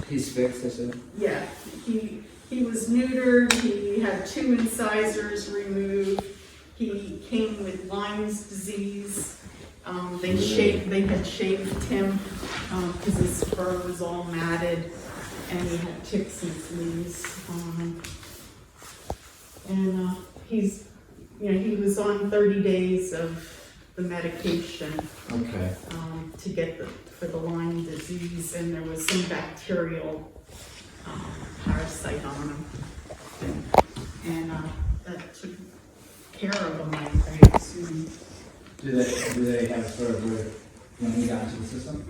He's fixed, I said? Yeah, he was neutered, he had 2 incisors removed, he came with Lyme's disease. They had shaved him because his fur was all matted, and he had ticks and fleas on him. And he was on 30 days of the medication. Okay. To get for the Lyme disease, and there was some bacterial parasite on him. And that took care of him, I assume. Do they have sort of when he got into the system?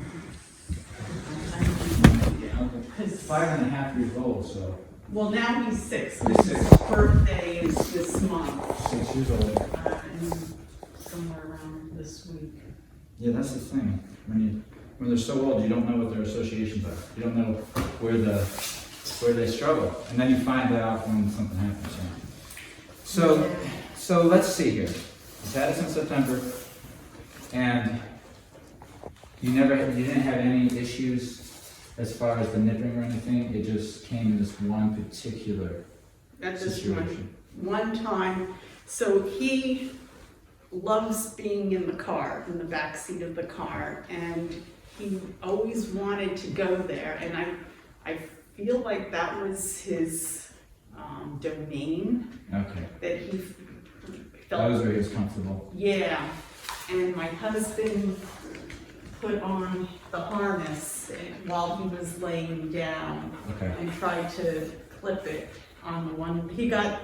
Okay. 5.5 years old, so. Well, now he's 6. He's 6. His birthday is this month. 6 years old. And somewhere around this week. Yeah, that's the thing. When they're so old, you don't know what their associations are. You don't know where they struggle, and then you find that out when something happens. Yeah. So let's see here. He's had it since September, and you didn't have any issues as far as the nipping or anything. It just came in this one particular situation. One time. So he loves being in the car, in the back seat of the car, and he always wanted to go there, and I feel like that was his domain. Okay. That he felt. That was where he was comfortable. Yeah, and my husband put on the harness while he was laying down. Okay. And tried to clip it on the one. He got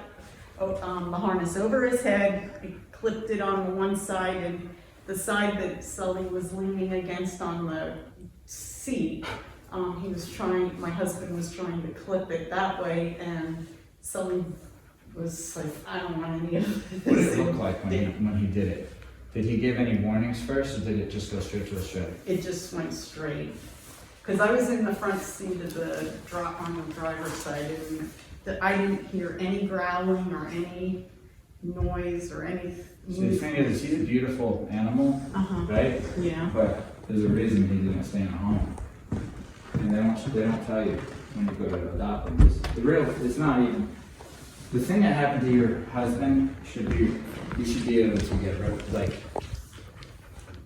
the harness over his head. He clipped it on the one side, and the side that Sulley was leaning against on the seat, my husband was trying to clip it that way, and Sulley was like, I don't want any of this. What did it look like when he did it? Did he give any warnings first, or did it just go straight to a shred? It just went straight. Because I was in the front seat of on the driver's side, and I didn't hear any growling or any noise or any. So the thing is, he's a beautiful animal, right? Yeah. But there's a reason he didn't stay in a home, and they don't tell you when you go to adopt him. It's not even the thing that happened to your husband. You should be able to get rid of. Like,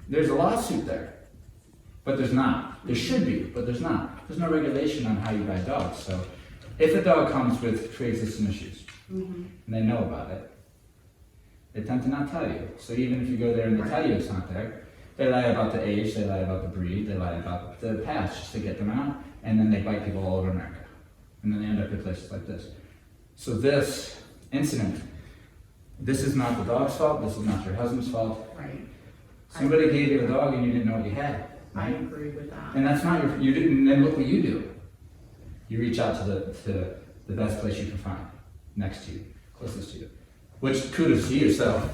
there's a lawsuit there, but there's not. There should be, but there's not. There's no regulation on how you buy dogs. So, if a dog comes with pre-existing issues, and they know about it, they tend to not tell you. So even if you go there and they tell you it's not there, they lie about the age, they lie about the breed, they lie about the past just to get them out, and then they bite people all over America. And then they end up in places like this. So this incident, this is not the dog's fault, this is not your husband's fault. Right. Somebody gave you a dog and you didn't know what you had. I agree with that. And that's not you didn't, then look what you do. You reach out to the best place you can find, next to you, closest to you. Which, kudos to you, so.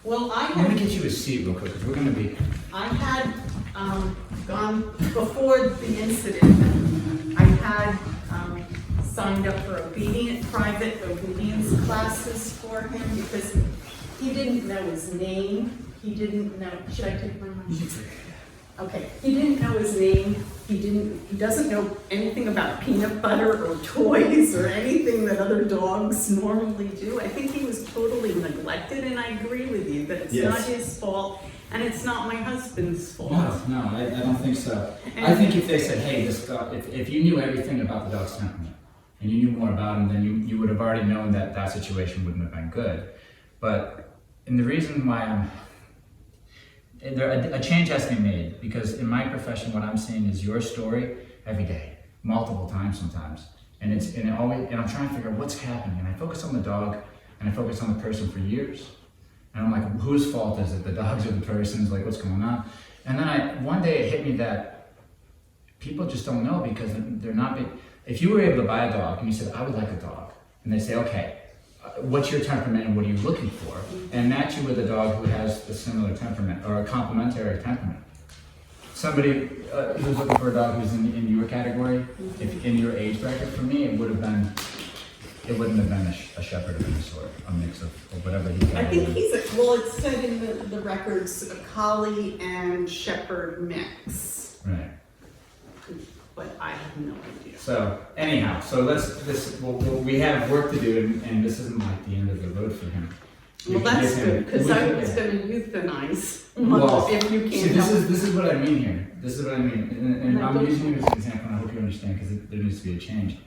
Well, I'm gonna get you a seat real quick, because we're gonna be. I had gone, before the incident, I had signed up for private obedience classes for him, because he didn't know his name. He didn't know, should I take my mic? Okay, he didn't know his name. He doesn't know anything about peanut butter or toys or anything that other dogs normally do. I think he was totally neglected, and I agree with you that it's not his fault, and it's not my husband's fault. No, I don't think so. I think if they said, hey, this dog, if you knew everything about the dog's temperament, and you knew more about him, then you would have already known that situation wouldn't have been good. And the reason why a change has to be made, because in my profession, what I'm seeing is your story every day, multiple times sometimes, and I'm trying to figure out what's happening, and I focus on the dog, and I focus on the person for years, and I'm like, whose fault is it? The dog's or the person's? Like, what's going on? And then one day it hit me that people just don't know, because they're not big. If you were able to buy a dog and you said, I would like a dog, and they say, okay, what's your temperament and what are you looking for? And match you with a dog who has a similar temperament or a complementary temperament. Somebody who's looking for a dog who's in your category, if in your age bracket, for me, it wouldn't have been a shepherd of any sort, a mix of whatever he got. I think it said in the records, a collie and shepherd mix. Right. But I have no So anyhow, we have work to do, and this isn't like the end of the road for him. Well, that's good, because I was gonna euthanize if you See, can't help. this is what I mean here. This is what I mean, and And I I'm don't- using you as an example, and I hope you understand, because there needs to be a change.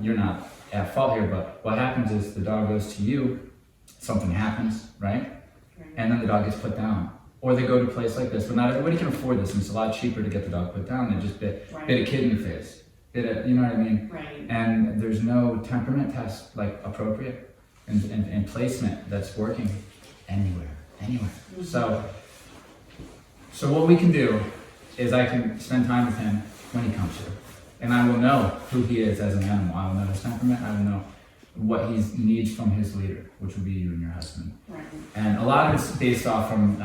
You're not at fault here, but what happens is the dog goes to you, something happens, right? And then the dog gets put down. Or they go to a place like this, but not everybody can afford this, and it's a lot cheaper to get the dog put down than just bit a kid in the face. You know what I mean? Right. And there's no temperament test like appropriate and placement that's working anywhere. Mm-hmm. So what we can do is I can spend time with him when he comes here, and I will know who he is as an animal. I will know his temperament. I will know what he needs from his leader, which would be you and your husband. Right. And a lot of it's based off from,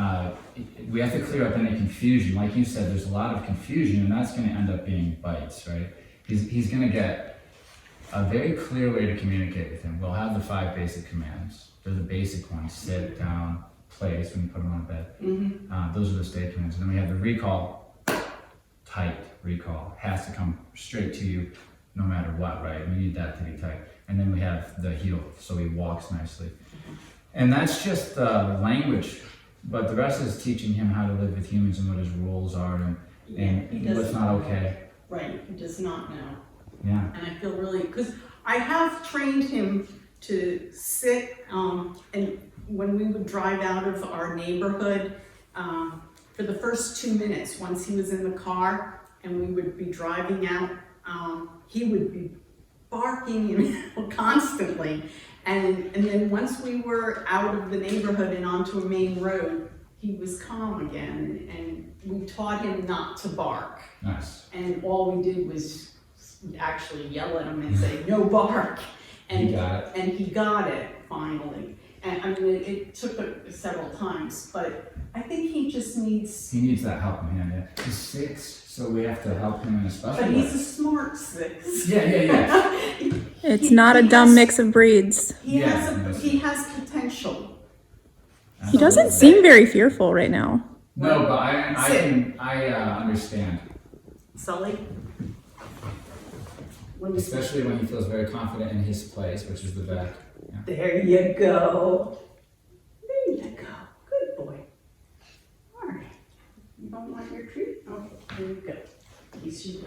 we have to clear up any confusion. Like you said, there's a lot of confusion, and that's going to end up being bites, right? He's going to get a very clear way to communicate with him. We'll have the 5 basic commands. They're the basic ones: sit, down, place when you put him on bed. Mm-hmm. Those are the stay commands. And then we have the recall, tight recall. Has to come straight to you no matter what, right? We need that to be tight. And then we have the heel, so he walks nicely. And that's just language, but the rest is teaching him how to live with humans and what his rules are and what's not okay. Right, he does not know. Yeah. And I feel really, because I have trained him to sit, and when we would drive out of our neighborhood, for the first 2 minutes, once he was in the car and we would be driving out, he would be barking constantly. And then once we were out of the neighborhood and onto a main road, he was calm again, and we taught him not to bark. Nice. And all we did was actually yell at him and say, no bark. And He got it. And he got it finally. And I mean, it took several times, but I think he just needs. He needs that helping hand. Yeah. He's 6, so we have to help him in a special But way. he's a smart 6. Yeah. It's not a dumb mix of breeds. He Yeah, he has potential. He doesn't seem very fearful right now. No, but I understand. Sully? Especially when he feels very confident in his place, which is the back. Yeah. There you go. There you go. Good boy. All right. You don't want your treat? Okay, there you go. He's you.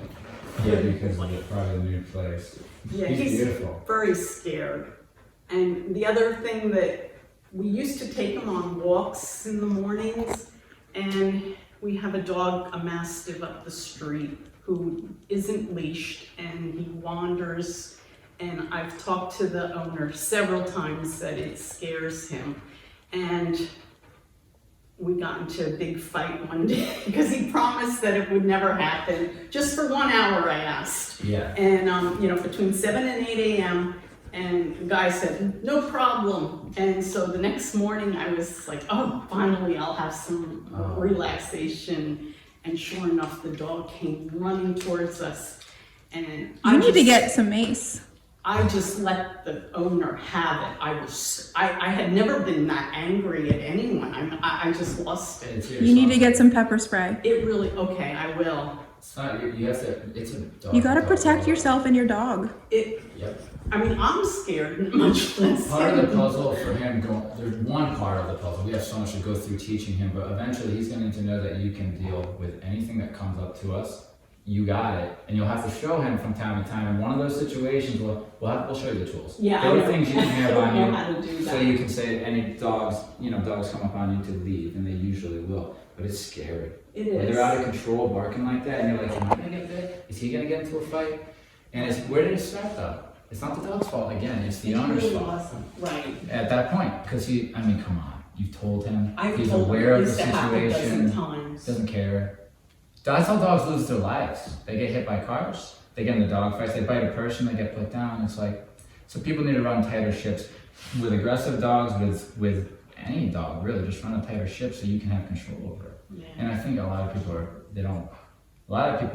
Yeah, because of it, probably the new place. Yeah, he's beautiful. very scared. And the other thing that we used to take him on walks in the mornings, and we have a dog, a mastiff up the street, who isn't leashed, and he wanders. And I've talked to the owner several times that it scares him. And we got into a big fight one day because he promised that it would never happen. Just for 1 hour, I asked. Yeah. And, between 7 and 8 a.m., and the guy said, no problem. And so the next morning I was like, oh, finally I'll have some relaxation. And sure enough, the dog came running towards us. And You need to get some mace. I just let the owner have it. I had never been that angry at anyone. I just lost it. You need to get some pepper spray. It really, okay, I will. It's not, you have to, it's a dog. You gotta protect yourself and your dog. Yep. I mean, I'm scared, much less. Part of the puzzle for him, there's one part of the puzzle. We have so much to go through teaching him, but eventually he's going to know that you can deal with anything that comes up to us. You got it, and you'll have to show him from time to time. In one of those situations, we'll show you the tools. Yeah, there I are know. things you can have I on know you, how to do that. so you can say any dogs come up on you to leave, and they usually will. But it's scary. It When is. they're out of control, barking like that, and you're like, am I gonna get bit? Is he gonna get into a fight? And where did it start though? It's not the dog's fault again. It's the owner's Really fault. wasn't. Right. At that point, because come on, you've told him. I've He's told aware him of the this to happen a situation. dozen times. Doesn't care. That's how dogs lose their lives. They get hit by cars. They get into dog fights. They bite a person. They get put down. It's like, so people need to run tighter ships with aggressive dogs, with any dog really. Just run a tighter ship so you can have control over it. Yeah. And I think a lot of people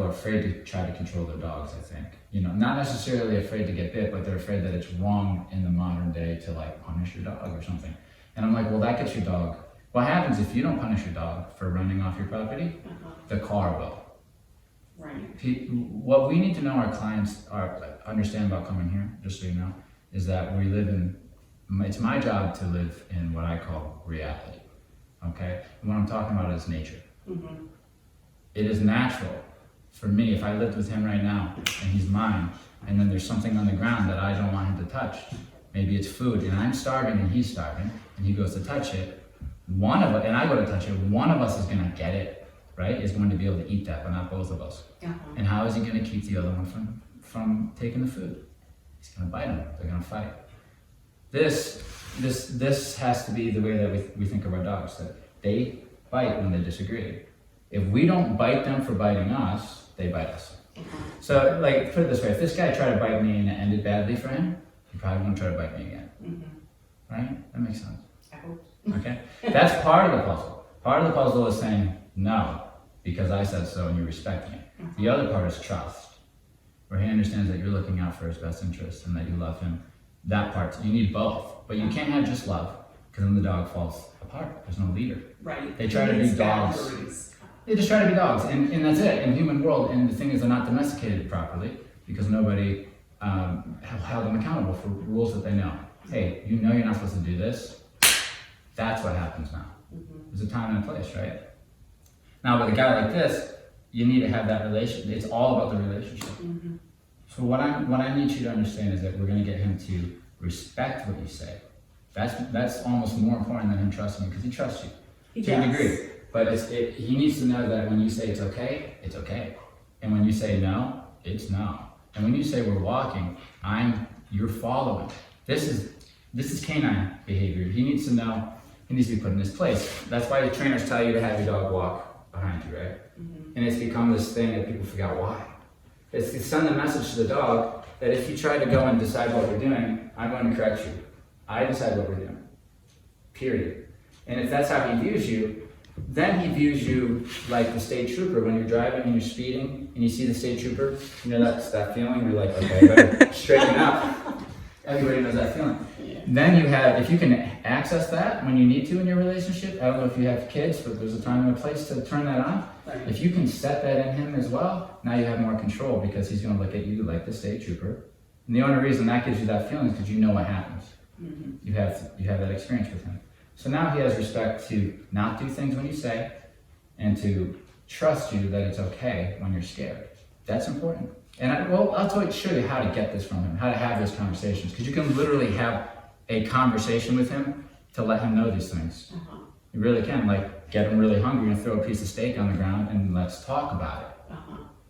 are afraid to try to control their dogs. I think not necessarily afraid to get bit, but they're afraid that it's wrong in the modern day to like punish your dog or something. And I'm like, well, that gets your dog. What happens if you don't punish your dog for running off your property? The car will. Right. What we need to know our clients understand about coming here, just so you know, is that we live in, it's my job to live in what I call reality, okay? And what I'm talking about is nature. Mm-hmm. It is natural for me, if I lived with him right now, and he's mine, and then there's something on the ground that I don't want him to touch, maybe it's food, and I'm starving and he's starving, and he goes to touch it, one of us, and I go to touch it, one of us is gonna get it, right? Is going to be able to eat that, but not both of us. Uh-huh. And how is he gonna keep the other one from taking the food? He's gonna bite him, they're gonna fight. This has to be the way that we think of our dogs, that they bite when they disagree. If we don't bite them for biting us, they bite us. So, like, put it this way, if this guy tried to bite me and it ended badly for him, he probably won't try to bite me again. Mm-hmm. Right? That makes sense. I hope. Okay? That's part of the puzzle. Part of the puzzle is saying no, because I said so and you respect me. The other part is trust, where he understands that you're looking out for his best interest and that you love him. That part, you need both. But you can't have just love, because then the dog falls apart. There's no leader. Right. They try to be dogs. Boundaries. They just try to be dogs, and that's it in the human world. And the thing is, they're not domesticated properly because nobody held them accountable for rules that they know. Hey, you know you're not supposed to do this. That's what happens now. There's a time and a place, right? Now, with a guy like this, you need to have that relationship. It's all about the relationship. So what I need you to understand is that we're going to get him to respect what you say. That's almost more important than him trusting you, because he trusts you to a degree. But he needs to know that when you say it's okay, it's okay. And when you say no, it's no. And when you say we're walking, you're following. This is canine behavior. He needs to know, he needs to be put in his place. That's why the trainers tell you to have your dog walk behind you, right? And it's become this thing that people forgot why. It's to send the message to the dog that if you try to go and decide what we're doing, I'm going to correct you. I decide what we're doing. Period. And if that's how he views you, then he views you like the state trooper when you're driving and you're speeding and you see the state trooper. You know that feeling? You're like, okay, better straighten up. Everybody knows that feeling. Yeah. Then you have, if you can access that when you need to in your relationship, I don't know if you have kids, but there's a time and a place to turn that on. Right. If you can set that in him as well, now you have more control, because he's going to look at you like the state trooper. And the only reason that gives you that feeling is because you know what happens. You have that experience with him. So now he has respect to not do things when you say, and to trust you that it's okay when you're scared. That's important. And I'll show you how to get this from him, how to have those conversations, because you can literally have a conversation with him to let him know these things. You really can, like, get him really hungry and throw a piece of steak on the ground and let's talk about it.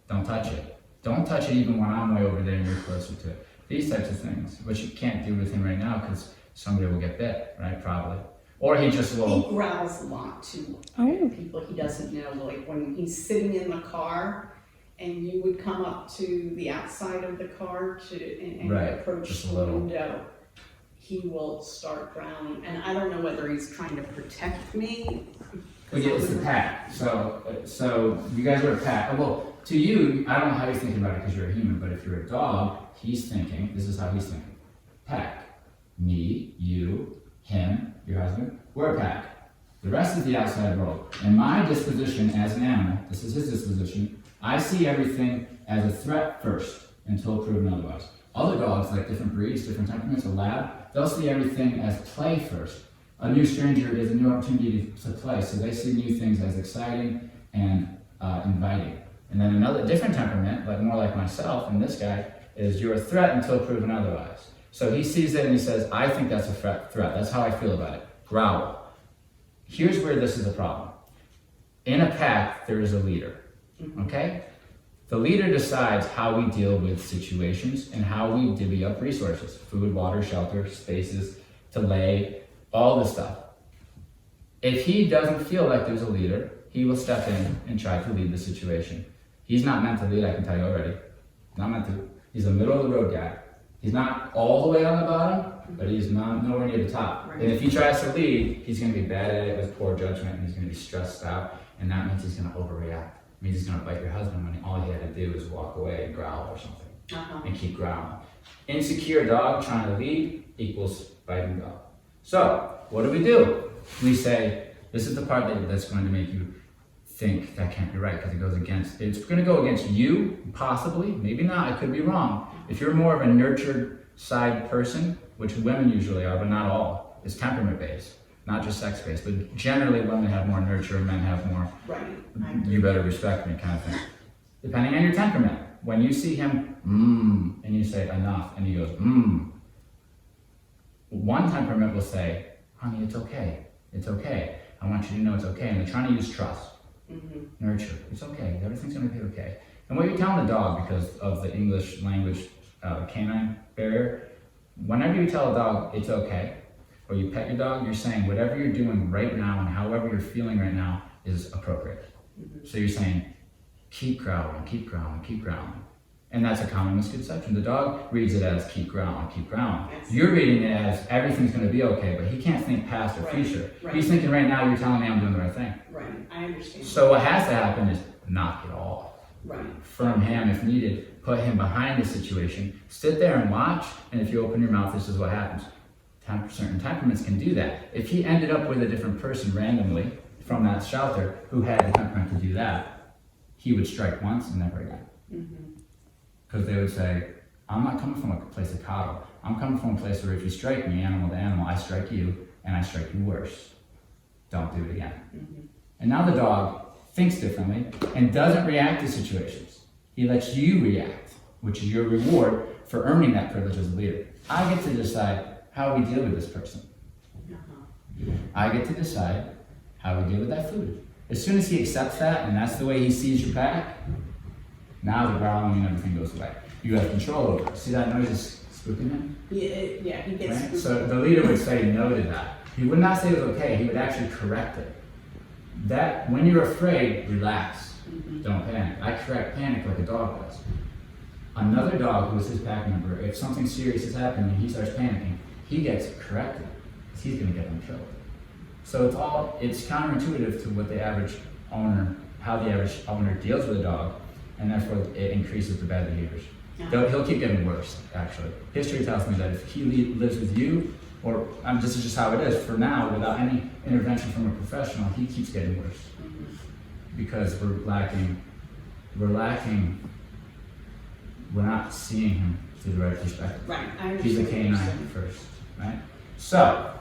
Don't touch it. Don't touch it even when I'm way over there and you're closer to it. These types of things, which you can't do with him right now because somebody will get bit, right? Probably. Or he just will. He growls a lot too. People he doesn't know, like when he's sitting in the car and you would come up to the outside of the car and approach the window, he will start growling. And I don't know whether he's trying to protect me. Well, yeah, it's the pack. So you guys are a pack. Well, to you, I don't know how you're thinking about it because you're a human, but if you're a dog, he's thinking, this is how he's thinking. Pack. Me, you, him, your husband, we're a pack. The rest is the outside world. And my disposition as an animal, this is his disposition, I see everything as a threat first until proven otherwise. Other dogs, like different breeds, different temperaments, a lab, they'll see everything as play first. A new stranger is a new opportunity to play, so they see new things as exciting and inviting. And then another different temperament, like more like myself and this guy, is you're a threat until proven otherwise. So he sees it and he says, I think that's a threat. That's how I feel about it. Growl. Here's where this is a problem. In a pack, there is a leader, okay? The leader decides how we deal with situations and how we divvy up resources, food, water, shelter, spaces to lay, all this stuff. If he doesn't feel like there's a leader, he will step in and try to lead the situation. He's not meant to lead, I can tell you already. Not meant to. He's a middle of the road guy. He's not all the way on the bottom, but he's nowhere near the top. Right. And if he tries to lead, he's going to be bad at it with poor judgment, and he's going to be stressed out, and that means he's going to overreact. It means he's going to bite your husband when all he had to do was walk away and growl or something, and keep growling. Insecure dog trying to lead equals biting dog. So, what do? We say, this is the part that's going to make you think that can't be right because it's going to go against you, possibly, maybe not, I could be wrong. If you're more of a nurtured side person, which women usually are, but not all, it's temperament based, not just sex based, but generally women have more nurture, men have more, Right. you better respect me kind of thing. Depending on your temperament, when you see him, and you say enough, and he goes, one temperament will say, honey, it's okay, I want you to know it's okay, and they're trying to use trust. Nurture. It's okay. Everything's going to be okay. And what you're telling the dog, because of the English language canine barrier, whenever you tell a dog it's okay, or you pet your dog, you're saying whatever you're doing right now and however you're feeling right now is appropriate. So you're saying, keep growling, keep growling, keep growling. And that's a common misconception. The dog reads it as keep growling, keep growling. Yes. You're reading it as everything's going to be okay, but he can't think past or future. He's thinking right now you're telling me I'm doing the right thing. Right, I understand. So what has to happen is knock it off. Right. Firm him if needed, put him behind the situation, sit there and watch, and if you open your mouth, this is what happens. Certain temperaments can do that. If he ended up with a different person randomly from that shelter who had the temperament to do that, he would strike once and never again. Because they would say, I'm not coming from a place of coddle. I'm coming from a place where if you strike me, animal to animal, I strike you, and I strike you worse. Don't do it again. And now the dog thinks differently and doesn't react to situations. He lets you react, which is your reward for earning that privilege as a leader. I get to decide how we deal with this person. I get to decide how we deal with that food. As soon as he accepts that, and that's the way he sees you back, now the growling and everything goes away. You have control over it. See that noise is spooking him? Yeah, he gets Right? spooked. So the leader would say no to that. He would not say it was okay, he would actually correct it. That, when you're afraid, relax. Don't panic. I correct panic like a dog does. Another dog who is his pack member, if something serious is happening and he starts panicking, he gets corrected. Because he's going to get them killed. So it's counterintuitive to what the average owner, how the average owner deals with a dog, and therefore it increases the bad behaviors. He'll keep getting worse, actually. History tells me that if he lives with you, or this is just how it is for now, without any intervention from a professional, he keeps getting worse. Because we're not seeing him through the right perspective. Right, I understand. He's a canine first, right? So,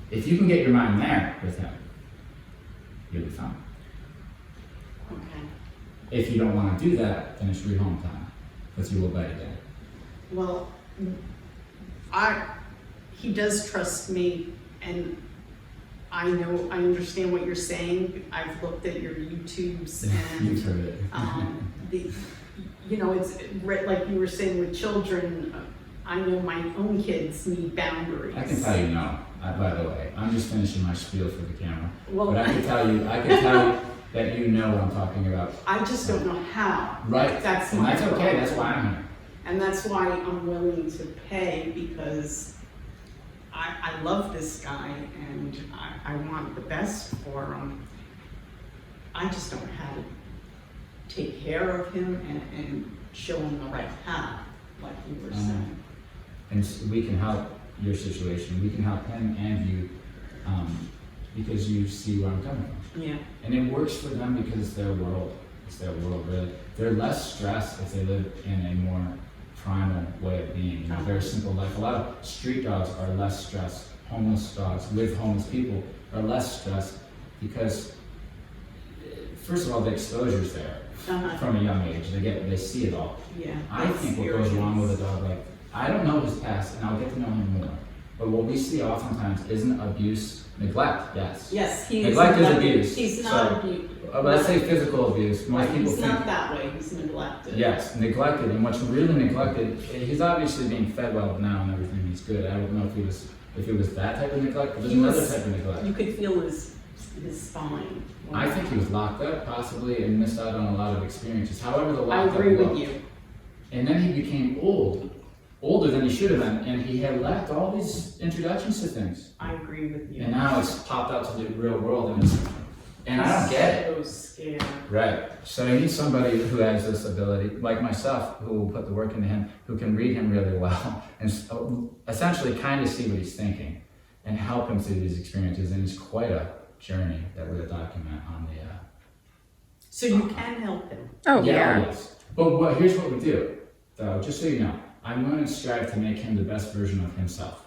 if you can get your mind there with him, you'll be fine. Okay. If you don't want to do that, then it's rehome time, because you will bite again. Well, he does trust me, and I understand what you're saying. I've looked at your YouTubes, and You've heard it. it's like you were saying with children. I know my own kids need boundaries. I can tell you no. By the way, I'm just finishing my spiel for the camera. Well, but I can tell you that you know what I'm talking about. I just don't know how. Right. That's and my that's okay. problem. That's why I'm here. And that's why I'm willing to pay, because I love this guy and I want the best for him. I just don't know how to take care of him and show him the right path, like you were saying. And we can help your situation. We can help him and you, because you see where I'm coming from. Yeah. And it works for them because it's their world. It's their world, really. They're less stressed if they live in a more primal way of being. You know, very simple life. A lot of street dogs are less stressed. Homeless dogs with homeless people are less stressed because, first of all, the exposure's there from a young age. They see it all. Yeah. I think what goes wrong with a dog, like, I don't know his past, and I'll get to know him more. But what we see oftentimes isn't abuse, neglect. Yes. Yes, he is. Neglect is abuse. He's not abused. Let's say physical abuse. Most people He's think. not that way. He's neglected. Yes, neglected, and what's really neglected, he's obviously being fed well now and everything, he's good. I don't know if it was that type of neglect, but there's another type of neglect. You could feel his spine. I think he was locked up, possibly, and missed out on a lot of experiences. However, the I lockup agree with looked. you. And then he became older than he should have been, and he had lacked all these introductions to things. I agree with you. And now it's popped out to the real world, and I don't get it. So scared. Right. So you need somebody who has this ability, like myself, who will put the work into him, who can read him really well, and essentially kind of see what he's thinking, and help him through these experiences. And it's quite a journey that we'll document on So you can help him. Oh yeah. Yes. But here's what we do, just so you know. I'm going to strive to make him the best version of himself.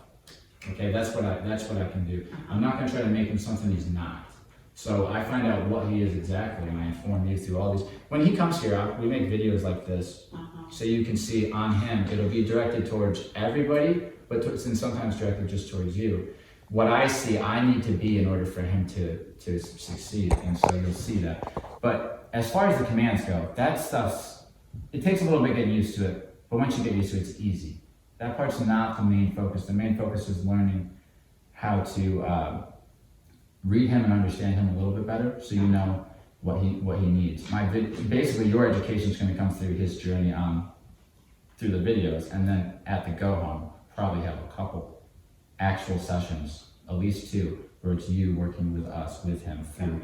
Okay, that's what I can do. I'm not going to try to make him something he's not. So I find out what he is exactly, and I inform you through all these. When he comes here, we make videos like this, so you can see on him. It'll be directed towards everybody, but and sometimes directed just towards you. What I see, I need to be in order for him to succeed, and so you'll see that. But as far as the commands go, that stuff's, it takes a little bit getting used to it, but once you get used to it, it's easy. That part's not the main focus. The main focus is learning how to read him and understand him a little bit better, so you know what he needs. Basically, your education is going to come through his journey through the videos, and then at the go home, probably have a couple actual sessions, at least 2, where it's you working with us, with him through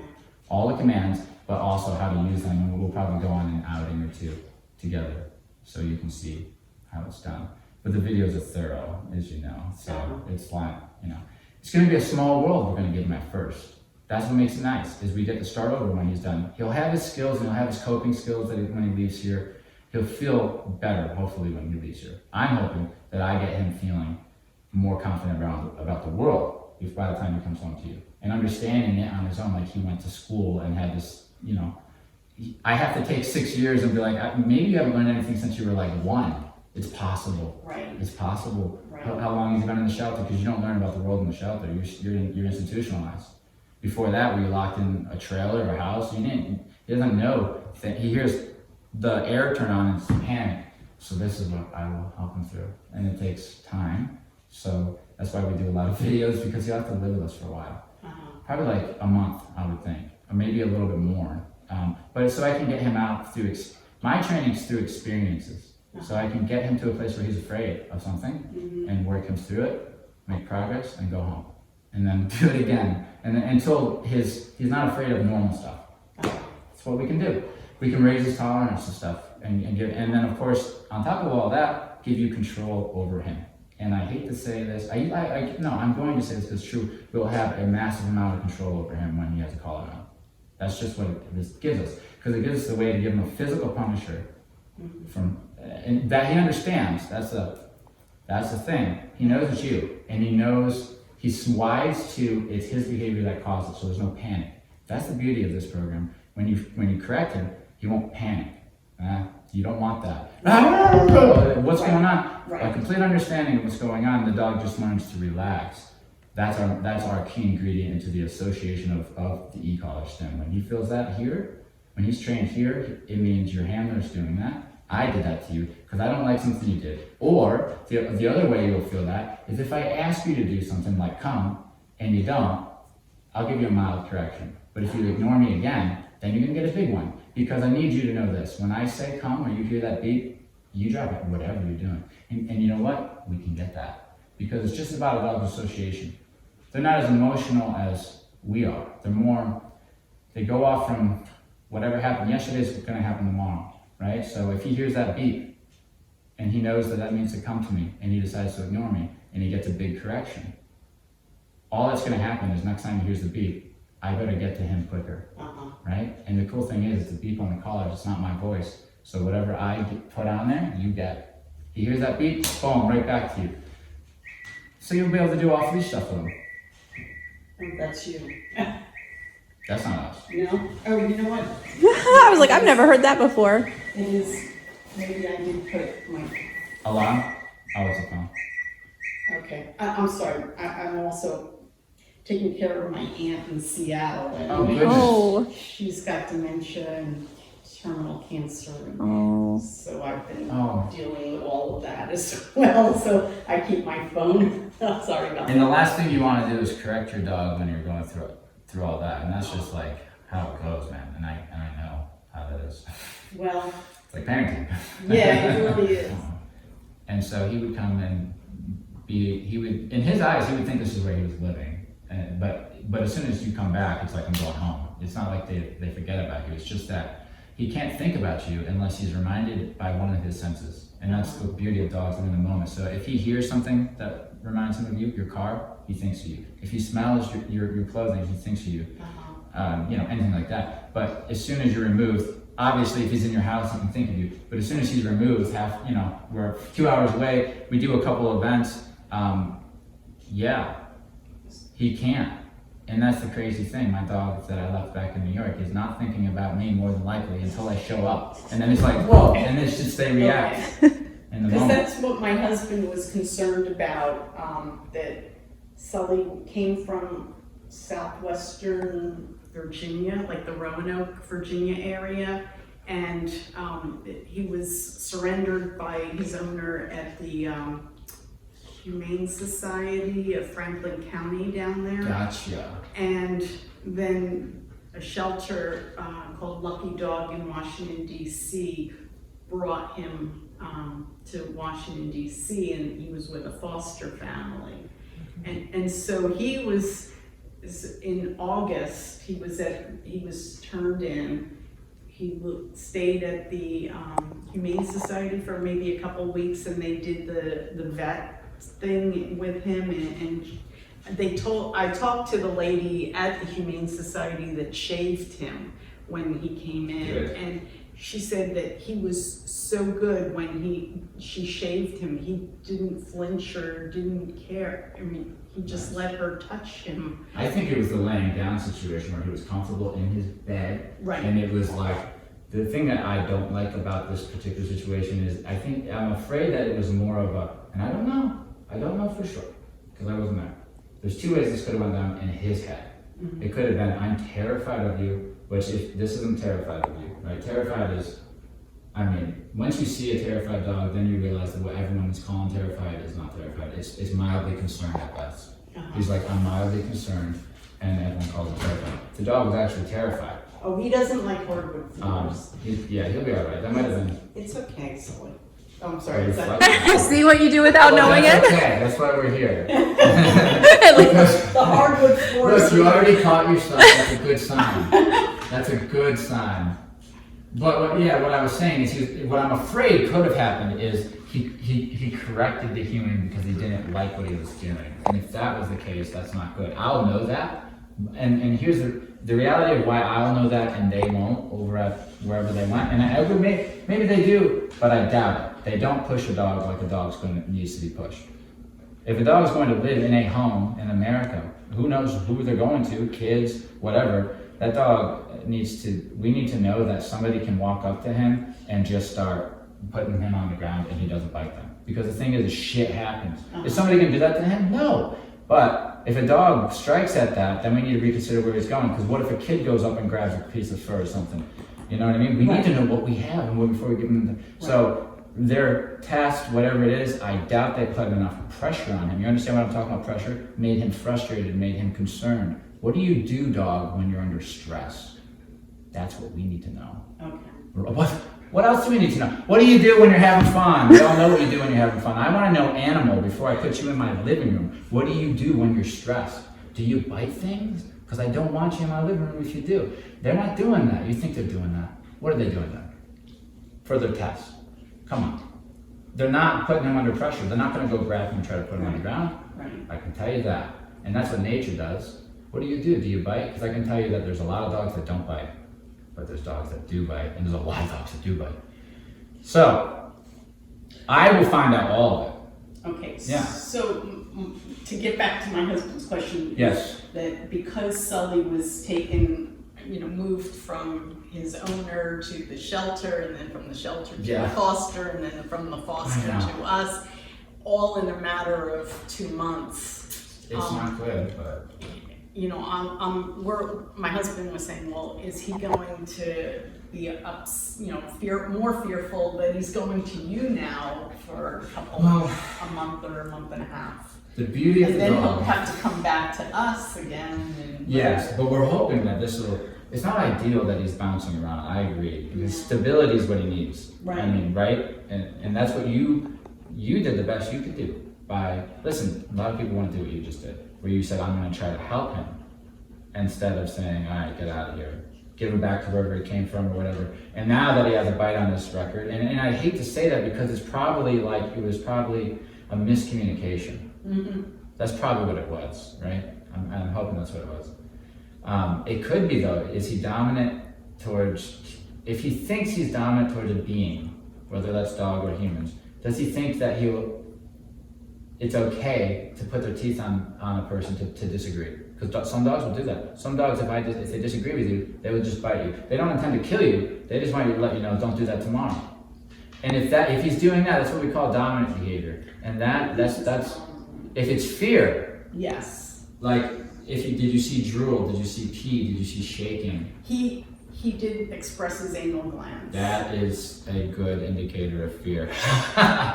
all the commands, but also how to use them. And we'll probably go on an outing or 2 together, so you can see how it's done. But the videos are thorough, as you know, so it's like, it's going to be a small world we're going to give him at first. That's what makes it nice, is we get to start over when he's done. He'll have his skills, and he'll have his coping skills that when he leaves here. He'll feel better, hopefully, when he leaves here. I'm hoping that I get him feeling more confident about the world by the time he comes home to you. And understanding it on his own, like he went to school and had this, I have to take 6 years and be like, maybe you haven't learned anything since you were like 1. It's possible. Right. It's possible. Right. How long has he been in the shelter? Because you don't learn about the world in the shelter. You're institutionalized. Before that, were you locked in a trailer or a house? He doesn't know. He hears the air turn on and it's panic. So this is what I will help him through. And it takes time. So that's why we do a lot of videos, because you have to live with us for a while. Probably like a month, I would think, or maybe a little bit more. But so I can get him out through, my training is through experiences. So I can get him to a place where he's afraid of something and work him through it, make progress, and go home. And then do it again. And then until he's not afraid of normal stuff. That's what we can do. We can raise his tolerance and stuff. And then, of course, on top of all that, give you control over him. And I hate to say this, no, I'm going to say this because it's true. We'll have a massive amount of control over him when he has a collar on. That's just what this gives us. Because it gives us the way to give him a physical punisher and that he understands. That's the thing. He knows it's you, and he knows he's wise to. It's his behavior that caused it, so there's no panic. That's the beauty of this program. When you correct him, he won't panic. You don't want that. What's going on? A complete understanding of what's going on. The dog just learns to relax. That's our key ingredient into the association of the e-collar stem. When he feels that here, when he's trained here, it means your handler's doing that. I did that to you because I don't like something you did. Or the other way you'll feel that is if I ask you to do something like come and you don't, I'll give you a mild correction. But if you ignore me again, then you're gonna get a big one, because I need you to know this. When I say come or you hear that beep, you drop it, whatever you're doing. And you know what? We can get that, because it's just about a dog's association. They're not as emotional as we are. They go off from whatever happened yesterday is gonna happen tomorrow. Right? So if he hears that beep and he knows that means to come to me and he decides to ignore me and he gets a big correction, all that's going to happen is next time he hears the beep, I better get to him quicker. Right? And the cool thing is the beep on the collar, it's not my voice. So whatever I put on there, you get. He hears that beep, boom, right back to you. So you'll be able to do all 3 stuff with him. Oh, that's you. That's not us. No? Oh, you know what? I was like, I've never heard that before. It is, maybe I did put my, Alarm? Oh, it's a phone. okay. I'm sorry. I'm also taking care of my aunt in Seattle. And Oh, goodness. Oh. she's got dementia and terminal cancer. Oh. So I've been Oh. dealing with all of that as well. So I keep my phone. Sorry about And the that. last thing you want to do is correct your dog when you're going through all that, and that's just like how it goes, man. And I know how that is. Well, It's like parenting. yeah, it really is. And so he would come and in his eyes, he would think this is where he was living. But as soon as you come back, it's like I'm going home. It's not like they forget about you. It's just that he can't think about you unless he's reminded by one of his senses. And that's the beauty of dogs in the moment. So if he hears something that reminds him of you, your car, he thinks of you. If he smells your clothing, he thinks of you. anything like that. But as soon as you're removed, obviously if he's in your house, he can think of you. But as soon as he's removed, we're 2 hours away, we do a couple of events, he can't. And that's the crazy thing. My dog that I left back in New York is not thinking about me more than likely until I show up. And then it's like, whoa, and it's just they react in the Because moment. that's what my husband was concerned about, that Sulley came from southwestern Virginia, like the Roanoke, Virginia area, and he was surrendered by his owner at the Humane Society of Franklin County down there. Gotcha. And then a shelter called Lucky Dog in Washington, D.C. brought him to Washington, D.C., and he was with a foster family. And so he was, in August, he was turned in. He stayed at the Humane Society for maybe a couple weeks, and they did the vet thing with him, and I talked to the lady at the Humane Society that shaved him when he came in. Good. And she said that he was so good when she shaved him. He didn't flinch or didn't care. I mean, he just let her touch him. I think it was the laying down situation where he was comfortable in his bed. Right. And it was like, the thing that I don't like about this particular situation is I'm afraid that it was more of and I don't know for sure, because I wasn't there. There's two ways this could have went down in his head. Mm-hmm. It could have been, I'm terrified of you, which if this isn't terrified of you, right? Terrified is, once you see a terrified dog, then you realize that what everyone is calling terrified is not terrified. It's mildly concerned at best. Uh-huh. He's like, I'm mildly concerned, and everyone calls it terrified. The dog was actually terrified. Oh, he doesn't like hardwood floors. He'll be all right. That might have been. It's okay, Sulley. Oh, I'm sorry. See what you do without knowing it? Okay, that's why we're here. The hardwood floors. Look, you already caught yourself. That's a good sign. That's a good sign. But what I was saying is, what I'm afraid could have happened is he corrected the human because he didn't like what he was doing. And if that was the case, that's not good. I'll know that. And here's the reality of why I'll know that and they won't over at wherever they went. And maybe they do, but I doubt it. They don't push a dog like a dog's needs to be pushed. If a dog is going to live in a home in America, who knows who they're going to, kids, whatever, that dog we need to know that somebody can walk up to him and just start putting him on the ground and he doesn't bite them. Because the thing is, shit happens. Is somebody going to do that to him? No. But if a dog strikes at that, then we need to reconsider where he's going. Because what if a kid goes up and grabs a piece of fur or something? You know what I mean? We need to know what we have before we give them. So their test, whatever it is, I doubt they put enough pressure on him. You understand what I'm talking about? Pressure made him frustrated, made him concerned. What do you do, dog, when you're under stress? That's what we need to know. Okay. What else do we need to know? What do you do when you're having fun? We all know what you do when you're having fun. I want to know animal before I put you in my living room. What do you do when you're stressed? Do you bite things? Because I don't want you in my living room if you do. They're not doing that. You think they're doing that. What are they doing then? Further tests. Come on. They're not putting him under pressure. They're not going to go grab him and try to put him on the ground. Right. I can tell you that. And that's what nature does. What do? Do you bite? Because I can tell you that there's a lot of dogs that don't bite. But there's dogs that do bite, and there's a lot of dogs that do bite. So, I will find out all of it. Okay, yeah. So to get back to my husband's question, yes, that because Sulley was taken, moved from his owner to the shelter, and then from the shelter to the foster, and then from the foster to us, all in a matter of 2 month. It's not good, but my husband was saying, well, is he going to be more fearful that he's going to you now for a month or a month and a half? The beauty of and then he'll have to come back to us again. Yes, but we're hoping that it's not ideal that he's bouncing around. I agree, because stability is what he needs. Right. Right? And that's what you did the best you could do. Listen, a lot of people want to do what you just did, where you said, I'm going to try to help him, instead of saying, all right, get out of here, give him back to wherever he came from or whatever. And now that he has a bite on this record, and I hate to say that because it was probably a miscommunication. Mm-hmm. That's probably what it was, right? I'm hoping that's what it was. It could be though, is he dominant towards, if he thinks he's dominant towards a being, whether that's dog or humans, does he think that it's okay to put their teeth on a person to disagree? Because some dogs will do that. Some dogs, if they disagree with you, they will just bite you. They don't intend to kill you, they just want you to let you know, don't do that tomorrow. And if he's doing that, that's what we call dominant behavior. And that's if it's fear. Yes. Like, did you see drool? Did you see pee? Did you see shaking? He did express his anal glands. That is a good indicator of fear.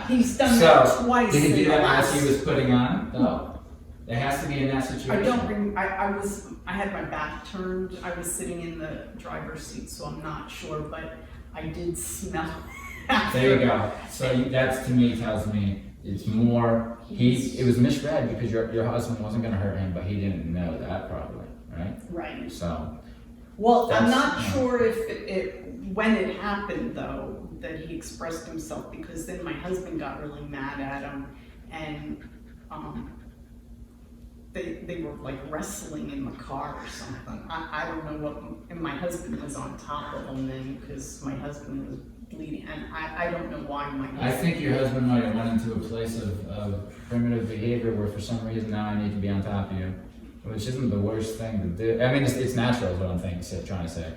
He's done that twice. Did he do that as he was putting on? No. It has to be in that situation. I don't remember. I had my back turned. I was sitting in the driver's seat, so I'm not sure, but I did smell. There you go. So that to me tells me it's more. It was misread because your husband wasn't going to hurt him, but he didn't know that probably, right? Right. So. Well, I'm not sure if when it happened though that he expressed himself, because then my husband got really mad at him, and they were like wrestling in the car or something. I don't know what, and my husband was on top of him then because my husband was bleeding, and I don't know why my husband. I think your husband might have went into a place of primitive behavior where for some reason now I need to be on top of you. Which isn't the worst thing to do. I mean, it's natural is what I'm trying to say.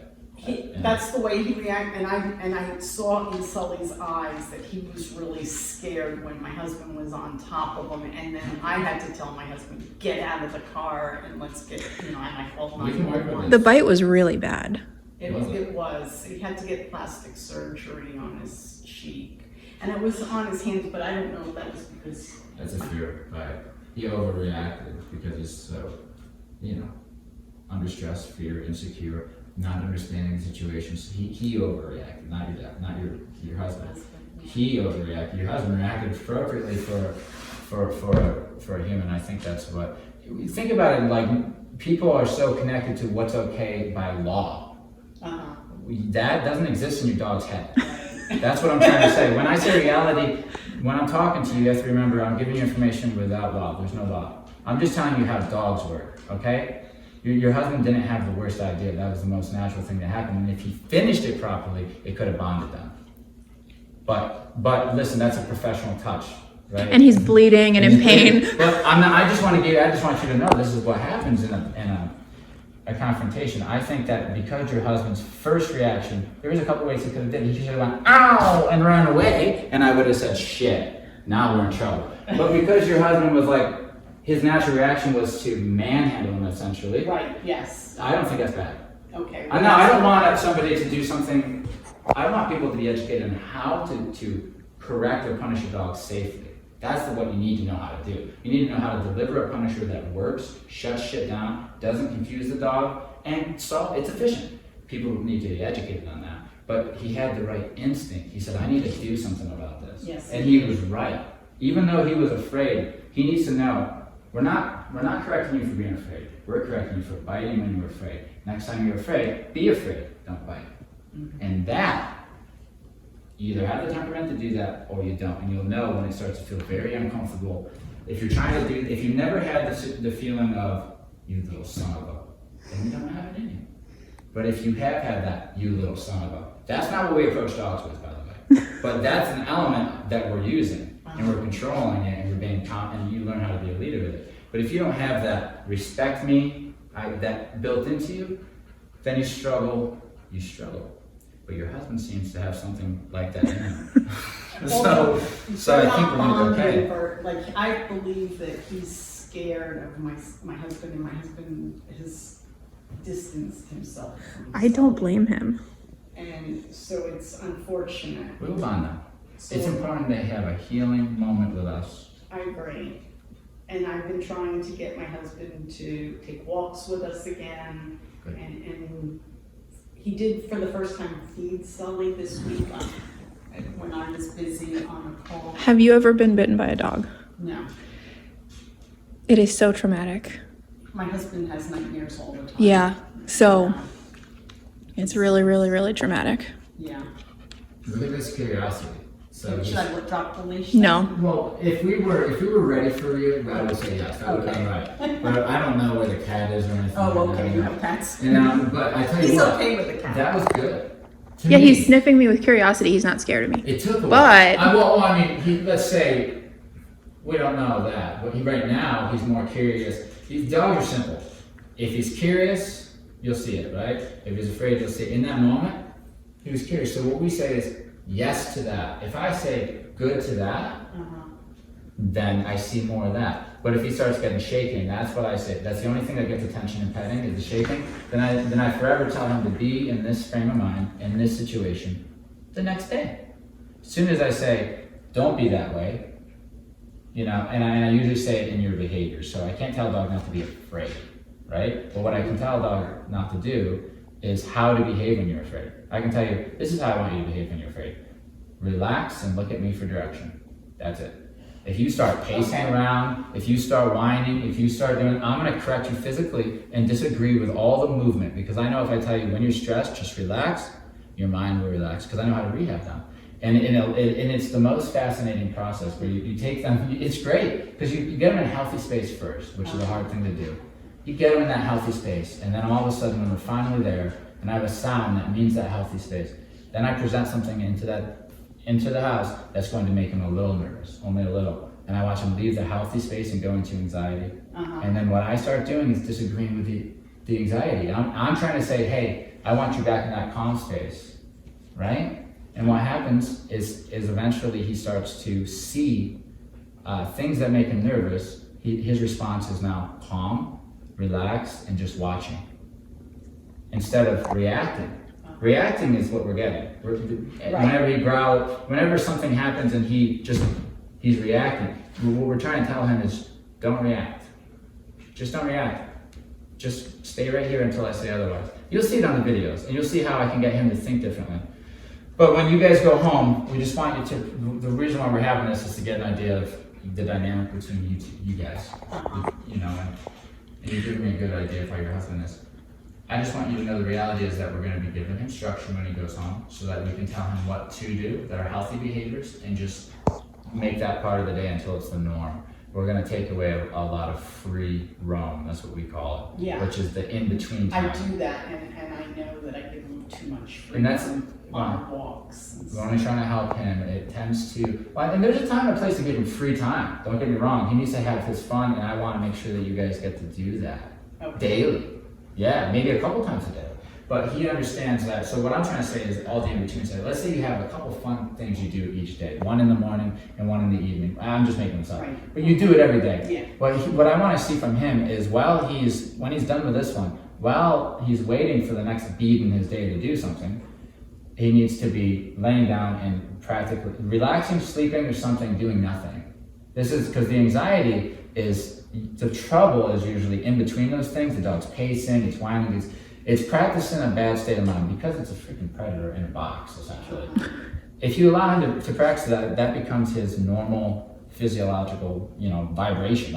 That's the way he reacted, and I saw in Sulley's eyes that he was really scared when my husband was on top of him, and then I had to tell my husband, get out of the car and let's get, and I called 911. The bite was really bad. It was. He had to get plastic surgery on his cheek, and it was on his hands, but I don't know if that was because... That's a fear bite. He overreacted because he's so, under stress, fear, insecure, not understanding the situation. So he overreacted, not your dad, not your husband. He overreacted. Your husband reacted appropriately for a human. I think that's what. Think about it. Like, people are so connected to what's okay by law. That doesn't exist in your dog's head. That's what I'm trying to say. When I say reality, when I'm talking to you have to remember I'm giving you information without law. There's no law. I'm just telling you how dogs work, okay? Your husband didn't have the worst idea. That was the most natural thing that happened. And if he finished it properly, it could have bonded them. But listen, that's a professional touch, right? And he's bleeding and in pain. But I just want you to know this is what happens in a confrontation. I think that because your husband's first reaction, there was a couple ways he could have did it. He should have went, ow, and ran away, and I would have said, shit, now we're in trouble. But because your husband was like, his natural reaction was to manhandle him, essentially. Right, yes. I don't think that's bad. Okay. I don't want somebody to do something, I want people to be educated on how to correct or punish a dog safely. That's what you need to know how to do. You need to know how to deliver a punisher that works, shuts shit down, doesn't confuse the dog, and so it's efficient. People need to be educated on that. But he had the right instinct. He said, I need to do something about this. Yes. And he was right. Even though he was afraid, he needs to know, we're not correcting you for being afraid. We're correcting you for biting when you're afraid. Next time you're afraid, be afraid, don't bite. Mm-hmm. And that, you either have the temperament to do that or you don't. And you'll know when it starts to feel very uncomfortable. If you never had the feeling of, you little son of a, then you don't have it in you. But if you have had that, you little son of a, that's not what we approach dogs with, by the way. But that's an element that we're using. And we're controlling it, and we're being and you learn how to be a leader with it. But if you don't have that respect me, that built into you, then you struggle. But your husband seems to have something like that in him. so I think we're gonna be okay. I believe that he's scared of my husband, and my husband has distanced himself from I don't blame him. And so it's unfortunate. We'll bond them. It's important they have a healing moment with us. I agree. And I've been trying to get my husband to take walks with us again. Good. And he did, for the first time, feed Sulley this week when I was busy on a call. Have you ever been bitten by a dog? No. It is so traumatic. My husband has nightmares all the time. Yeah, so it's really, really, really traumatic. Yeah. Religious curiosity. So Should just- I drop the leash? No. well, if we were ready for you, I would say yes. That would Okay. be right. But I don't know where the cat is or anything. Oh, like okay, that. you have cats. But I tell you He's what, okay with the cat. that was good. To Yeah, me, he's sniffing me with curiosity. He's not scared of me. It took a But- while. Well, I mean, let's say we don't know that, but right now he's more curious. These dogs are simple. If he's curious, you'll see it, right? If he's afraid, you'll see it. In that moment, he was curious. So what we say is yes to that. If I say good to that, then I see more of that. But if he starts getting shaking, that's what I say. That's the only thing that gets attention in petting is the shaking. Then I forever tell him to be in this frame of mind, in this situation, the next day. As soon as I say, don't be that way, and I usually say it in your behavior. So I can't tell a dog not to be afraid, right? But what I can tell a dog not to do is how to behave when you're afraid. I can tell you, this is how I want you to behave when you're afraid. Relax and look at me for direction. That's it. If you start pacing around, if you start whining, if you start doing, I'm going to correct you physically and disagree with all the movement, because I know if I tell you when you're stressed, just relax, your mind will relax, because I know how to rehab them. And it's the most fascinating process where you take them, it's great, because you get them in a healthy space first, which is a hard thing to do. You get them in that healthy space, and then all of a sudden when we're finally there, and I have a sound that means that healthy space, then I present something into the house that's going to make him a little nervous, only a little. And I watch him leave the healthy space and go into anxiety. And then what I start doing is disagreeing with the anxiety. I'm trying to say, hey, I want you back in that calm space, right? And what happens is eventually he starts to see things that make him nervous. His response is now calm, relaxed, and just watching, instead of reacting. Reacting is what we're getting. Whenever he growls, whenever something happens and he's reacting, what we're trying to tell him is don't react. Just don't react. Just stay right here until I say otherwise. You'll see it on the videos, and you'll see how I can get him to think differently. But when you guys go home, we just want you to, the reason why we're having this is to get an idea of the dynamic between you guys, and you give me a good idea of how your husband is. I just want you to know the reality is that we're going to be giving him structure when he goes home so that we can tell him what to do that are healthy behaviors and just make that part of the day until it's the norm. We're going to take away a lot of free roam, that's what we call it, Yeah. which is the in-between time. I do that, and I know that I give him too much And that's- freedom on walks. And We're only trying to help him. It tends to, and there's a time and a place to give him free time. Don't get me wrong. He needs to have his fun, and I want to make sure that you guys get to do that daily. Yeah, maybe a couple times a day. But he understands that. So what I'm trying to say is all the in-between. So let's say you have a couple fun things you do each day. One in the morning and one in the evening. I'm just making this up. Right. But you do it every day. Yeah. What I want to see from him is when he's done with this one, while he's waiting for the next beat in his day to do something, he needs to be laying down and practically relaxing, sleeping, or something, doing nothing. This is because the anxiety the trouble is usually in between those things. The dog's pacing, he's whining, it's practicing a bad state of mind because it's a freaking predator in a box, essentially. If you allow him to practice that becomes his normal physiological, vibration.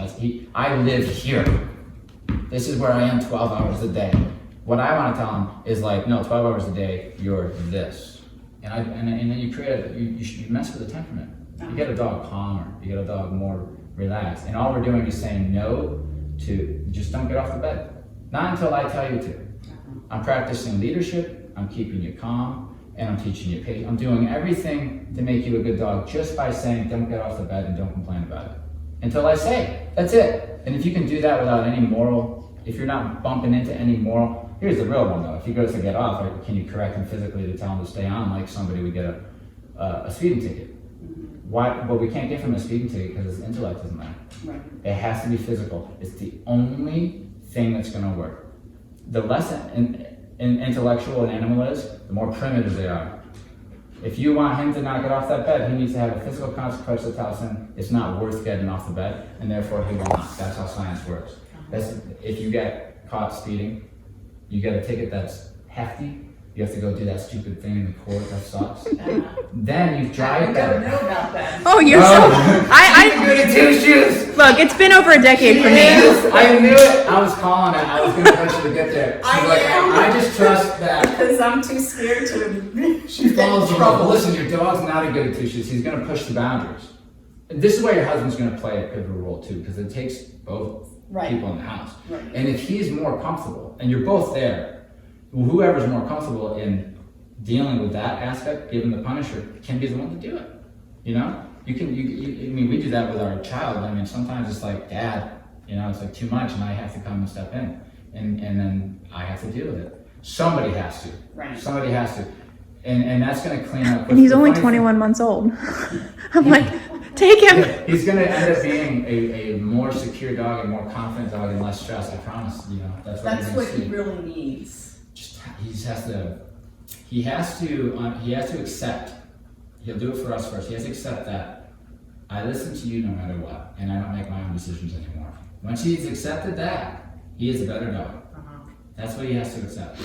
I live here. This is where I am 12 hours a day. What I want to tell him is no, 12 hours a day, you're this. And then you create you mess with the temperament. You get a dog calmer, you get a dog more relaxed. And all we're doing is saying no to just don't get off the bed. Not until I tell you to. I'm practicing leadership, I'm keeping you calm, and I'm teaching you patience. I'm doing everything to make you a good dog just by saying don't get off the bed and don't complain about it. Until I say, that's it. And if you can do that without any moral, if you're not bumping into any moral, here's the real one though. If he goes to get off, can you correct him physically to tell him to stay on like somebody would get a speeding ticket? Why? Well, we can't give him a speeding ticket because his intellect isn't there. Right. It has to be physical. It's the only thing that's going to work. The less intellectual an animal is, the more primitive they are. If you want him to not get off that bed, he needs to have a physical consequence that tells him it's not worth getting off the bed, and therefore he will not. That's how science works. If you get caught speeding, you get a ticket that's hefty. You have to go do that stupid thing in the court that sucks. then you dry I it don't better. know about that. Oh, you're so. I Goody two shoes. look. It's been over a decade for me. Yes, I knew it. I was calling it. I was going to eventually get there. She's like, I just trust that. Because I'm too scared to She follows the rule. trouble. Listen, your dog's not a good at two shoes. He's going to push the boundaries. And this is why your husband's going to play a pivotal role too, because it takes both Right. people in the house. Right. And if he's more comfortable, and you're both there, whoever's more comfortable in dealing with that aspect, given the punisher, can be the one to do it. You know, you can. I mean, we do that with our child. I mean, sometimes it's like, Dad, you know, it's like too much, and I have to come and step in, and then I have to deal with it. Somebody has to. Right. Somebody has to, and that's going to clean up. And he's only The funny 21 months old. I'm like, take him. He's going to end up being a more secure dog, a more confident dog, and less stressed. I promise. You know, that's what That's you're what going to he see. really needs. Just he just has to. He has to accept. He'll do it for us first. He has to accept that I listen to you no matter what, and I don't make my own decisions anymore. Once he's accepted that, he is a better dog. That's what he has to accept.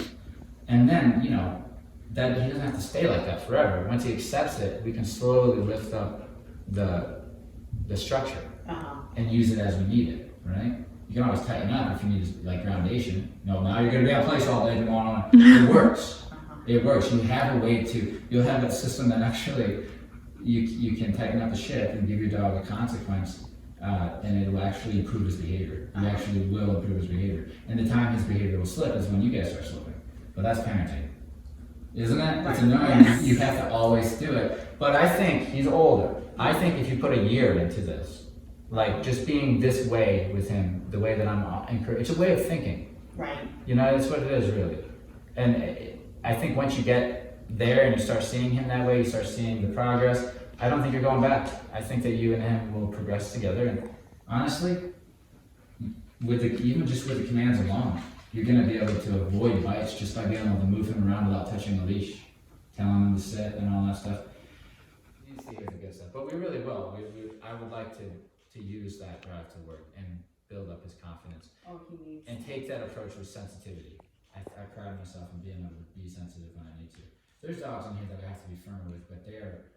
And then, you know, that he doesn't have to stay like that forever. Once he accepts it, we can slowly lift up the structure and use it as we need it, right? You can always tighten up if you need like groundation. No, now you're gonna be on place all day tomorrow. It works. It works. You have a way to, you'll have a system that actually you can tighten up the ship and give your dog a consequence, and it will actually improve his behavior. You actually will improve his behavior. And the time his behavior will slip is when you guys start slipping. But that's parenting. Isn't it? It's annoying. Yes. You have to always do it. But I think he's older. I think if you put a year into this, like just being this way with him, the way that I'm encouraged, it's a way of thinking. Right. You know, that's what it is really. And I think once you get there and you start seeing him that way, you start seeing the progress, I don't think you're going back. I think that you and him will progress together. And honestly, even just with the commands alone, you're going to be able to avoid bites just by being able to move him around without touching the leash, telling him to sit and all that stuff. You need to hear the good stuff, but we really will. I would like to use that drive to work and build up his confidence. Oh, he needs. And take that approach with sensitivity. I pride myself in being able to be sensitive when I need to. There's dogs in here that I have to be firm with, but they're,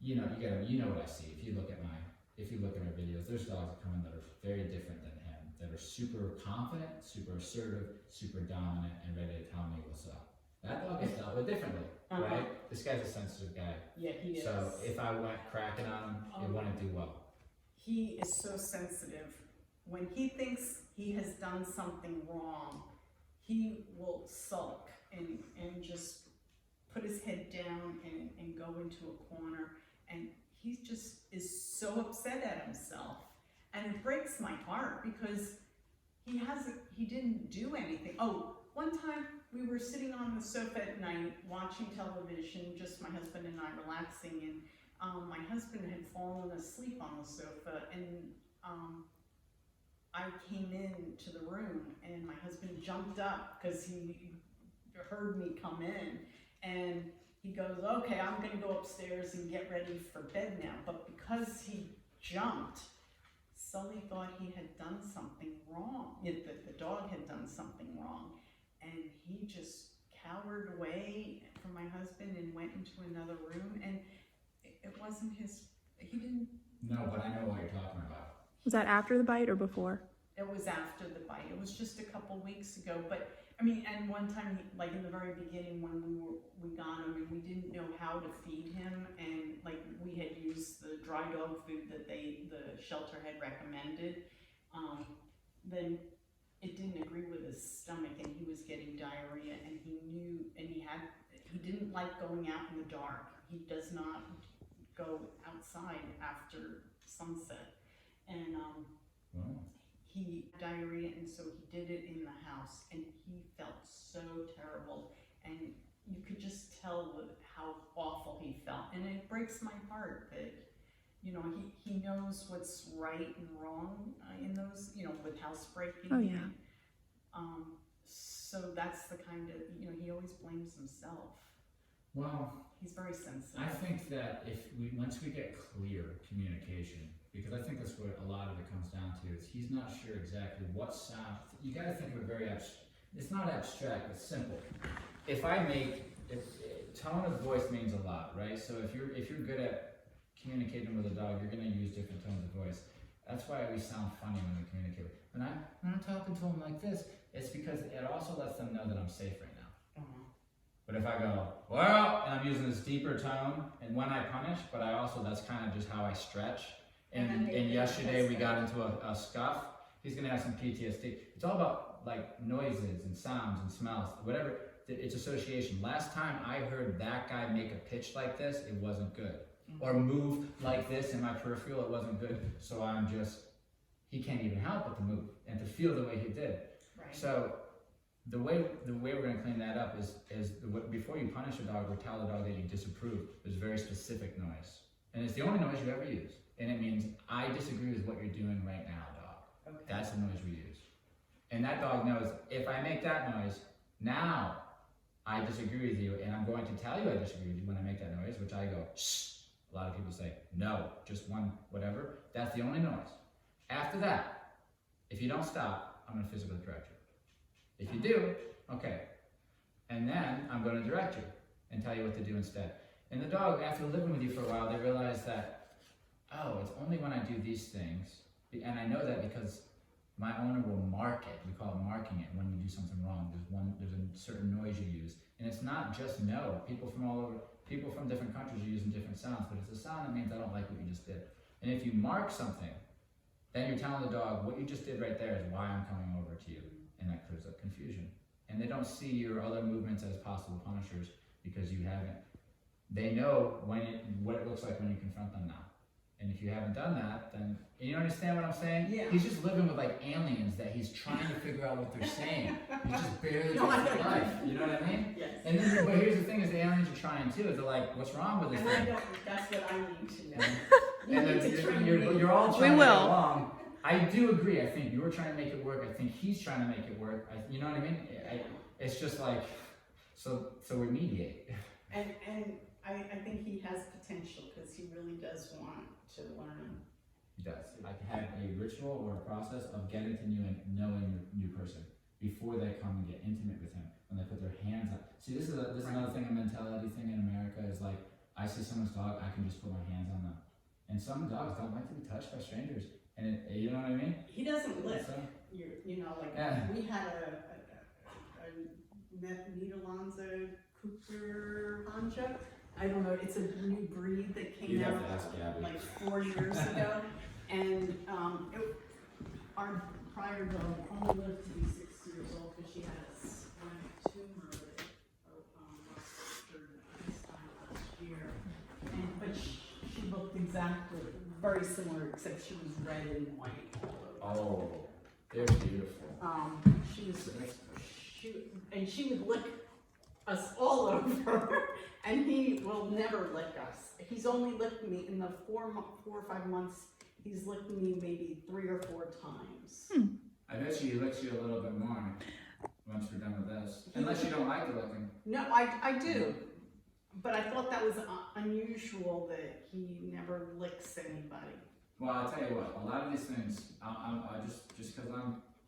you know what I see. If you look at our videos, there's dogs that come in that are very different than him, that are super confident, super assertive, super dominant, and ready to tell me what's up. That dog is dealt with differently, right? This guy's a sensitive guy. Yeah, he is. So if I went cracking on him, it wouldn't do well. He is so sensitive. When he thinks he has done something wrong, he will sulk and just put his head down and go into a corner, and he just is so upset at himself. And it breaks my heart because he didn't do anything. Oh, one time we were sitting on the sofa at night watching television, just my husband and I relaxing, and my husband had fallen asleep on the sofa, and I came into the room and my husband jumped up because he heard me come in, and he goes, okay, I'm going to go upstairs and get ready for bed now. But because he jumped, Sulley thought he had done something wrong, that the dog had done something wrong, and he just cowered away from my husband and went into another room, and it wasn't he didn't. No, but I know what you're talking about. Was that after the bite or before? It was after the bite. It was just a couple weeks ago. But I mean, and one time, like in the very beginning when we got him, and we didn't know how to feed him, and like we had used the dry dog food that the shelter had recommended. Then it didn't agree with his stomach, and he was getting diarrhea, and he knew, and he didn't like going out in the dark. He does not go outside after sunset, and he had diarrhea, and so he did it in the house, and he felt so terrible, and you could just tell how awful he felt, and it breaks my heart that, you know, he knows what's right and wrong in those, you know, with housebreaking. Oh, yeah. So that's the kind of, you know, he always blames himself. Well, he's very sensitive. I think that once we get clear communication, because I think that's what a lot of it comes down to, is he's not sure exactly what sound. You got to think of it very it's not abstract, it's simple. If I make tone of voice means a lot, right? So if you're good at communicating with a dog, you're gonna use different tones of voice. That's why we sound funny when we communicate. When I'm talking to them like this, it's because it also lets them know that I'm safe right now. But if I go, well, and I'm using this deeper tone, and when I punish, but I also, that's kind of just how I stretch. And yesterday we got into a scuff. He's gonna have some PTSD. It's all about like noises and sounds and smells, whatever. It's association. Last time I heard that guy make a pitch like this, it wasn't good. Or move like this in my peripheral, it wasn't good. So he can't even help but to move and to feel the way he did. Right. So the way we're going to clean that up is before you punish a dog or tell the dog that you disapprove, there's very specific noise. And it's the only noise you ever use. And it means, I disagree with what you're doing right now, dog. Okay. That's the noise we use. And that dog knows, if I make that noise, now I disagree with you, and I'm going to tell you I disagree with you when I make that noise, which I go, shh. A lot of people say, no, just one, whatever. That's the only noise. After that, if you don't stop, I'm going to physically correct you. If you do, okay. And then I'm going to direct you and tell you what to do instead. And the dog, after living with you for a while, they realize that, oh, it's only when I do these things, and I know that because my owner will mark it. We call it marking it when you do something wrong. There's a certain noise you use. And it's not just no. People from different countries are using different sounds, but it's a sound that means I don't like what you just did. And if you mark something, then you're telling the dog, what you just did right there is why I'm coming over to you. And that clears up confusion. And they don't see your other movements as possible punishers because you haven't. They know what it looks like when you confront them now. And if you haven't done that, then, and you understand what I'm saying? Yeah. He's just living with like aliens that he's trying to figure out what they're saying. He's just barely No, I getting through know. life. You know what I mean? Yes. And then, but here's the thing: is the aliens are trying too. They're like, "What's wrong with this And I thing?" don't, that's what I need to know. You And need then to train me. you're all trying We to get will. along. I do agree. I think you're trying to make it work. I think he's trying to make it work. You know what I mean? It's just like, so we mediate. And I think he has potential because he really does want to learn. He does. I can have a ritual or a process of getting to know and knowing your new person before they come and get intimate with him. When they put their hands up. See, this is another thing, a mentality thing in America is like, I see someone's dog, I can just put my hands on them. And some dogs don't like to be touched by strangers. And you know what I mean? He doesn't lick. So, You know, like Yeah. we had a Niederlands Cooper Honja. I don't know, it's a new breed that came You'd have out to ask Gabby. like 4 years ago. And our prior dog only lived to be 6 years old because she had a spinal tumor that ruptured this time last year. But she looked exactly very similar, except she was red and white all over. oh, they're beautiful. She would lick us all over, and he will never lick us. He's only licked me in the 4 or 5 months. He's licked me maybe 3 or 4 times. I bet he licks you a little bit more once we're done with this. Unless you don't like the licking. No, I do, but I thought that was unusual that he never licks anybody. Well, I'll tell you what, a lot of these things, I just because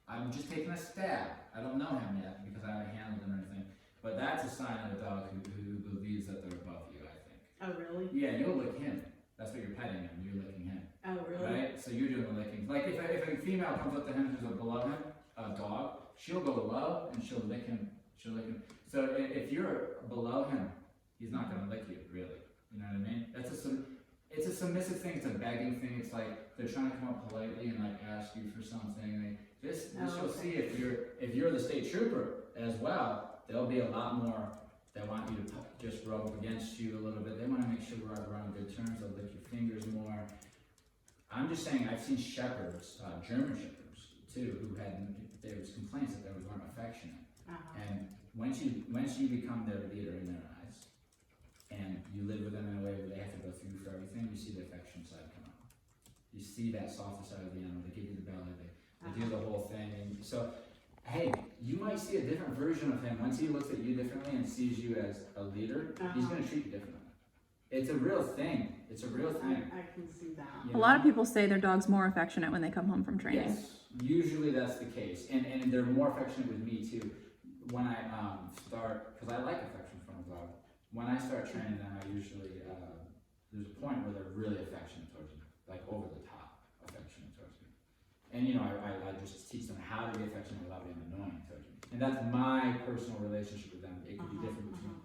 I'm just taking a stab. I don't know him yet because I haven't handled him or anything. But that's a sign of a dog who believes that they're above you, I think. Oh, really? Yeah, you'll lick him. That's what you're petting him. You're licking him. Oh, really? Right? So you're doing the licking. Like if a female comes up to him who's below him, a dog, she'll go low and she'll lick him. She'll lick him. So if you're below him, he's not going to lick you, really. You know what I mean? It's a submissive thing. It's a begging thing. It's like they're trying to come up politely and like ask you for something. This you'll see if you're the state trooper as well. There'll be a lot more that want you to just rub against you a little bit. They want to make sure we're on good terms. They'll lick your fingers more. I'm just saying, I've seen shepherds, German shepherds too, who there was complaints that they weren't affectionate. And once you become their leader in their eyes, and you live with them in a way where they have to go through for everything, you see the affection side come out. You see that softer side of the animal. They give you the belly. They do the whole thing. And so, hey, you might see a different version of him once he looks at you differently and sees you as a leader. He's going to treat you differently. It's a real thing. It's a real thing. I can see that. A lot of people say their dog's more affectionate when they come home from training. Yes, usually that's the case, and they're more affectionate with me too. When I start, because I like affection from them. with dog. When I start training them, I usually, there's a point where they're really affectionate towards me, like over the top affectionate towards me. And you know, I just teach them how to be affectionate without being annoying towards me. And that's my personal relationship with them. It could be different between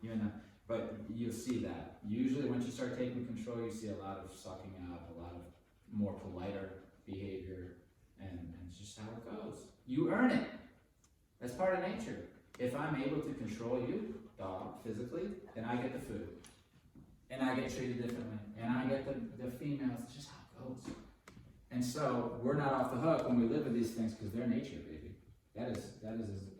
you and them, but you'll see that. Usually once you start taking control, you see a lot of sucking up, a lot of more politer behavior, and it's just how it goes. You earn it. That's part of nature. If I'm able to control you, dog, physically, then I get the food. And I get treated differently. And I get the females. It's just how it goes. And so we're not off the hook when we live with these things because they're nature, baby. That is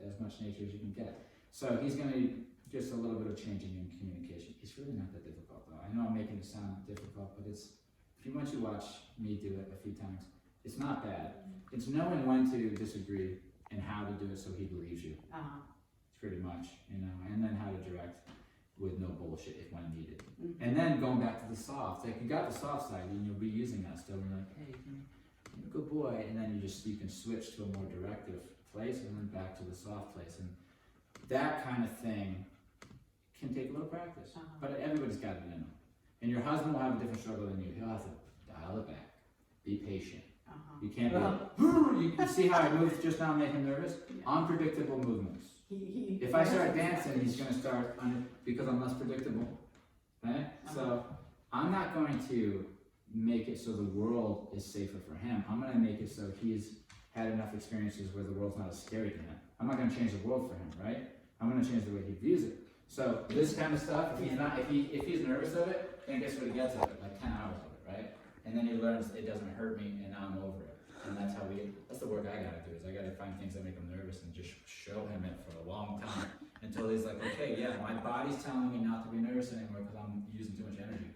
as much nature as you can get. So he's going to be just a little bit of changing in communication. It's really not that difficult, though. I know I'm making it sound difficult, but it's, if you want to watch me do it a few times, it's not bad. It's knowing when to disagree and how to do it so he believes you. Pretty much, you know, and then how to direct with no bullshit if when needed. And then going back to the soft, like you got the soft side and you're reusing that still, and you're like, hey, you're a good boy, and then you can switch to a more directive place and then back to the soft place, and that kind of thing can take a little practice, but everybody's got it in them. And your husband will have a different struggle than you. He'll have to dial it back, be patient. You can't be like, you see how I moved just now, make him nervous? Unpredictable movements. If I start dancing, he's going to start because I'm less predictable, right? So I'm not going to make it so the world is safer for him. I'm going to make it so he's had enough experiences where the world's not as scary to him. I'm not going to change the world for him, right? I'm going to change the way he views it. So this kind of stuff, if he's nervous of it, then guess what he gets of it? Like 10 hours of it, right? And then he learns it doesn't hurt me, and now I'm over it. And that's how that's the work I gotta do, is I gotta find things that make him nervous and just show him it for a long time until he's like, okay, yeah, my body's telling me not to be nervous anymore because I'm using too much energy.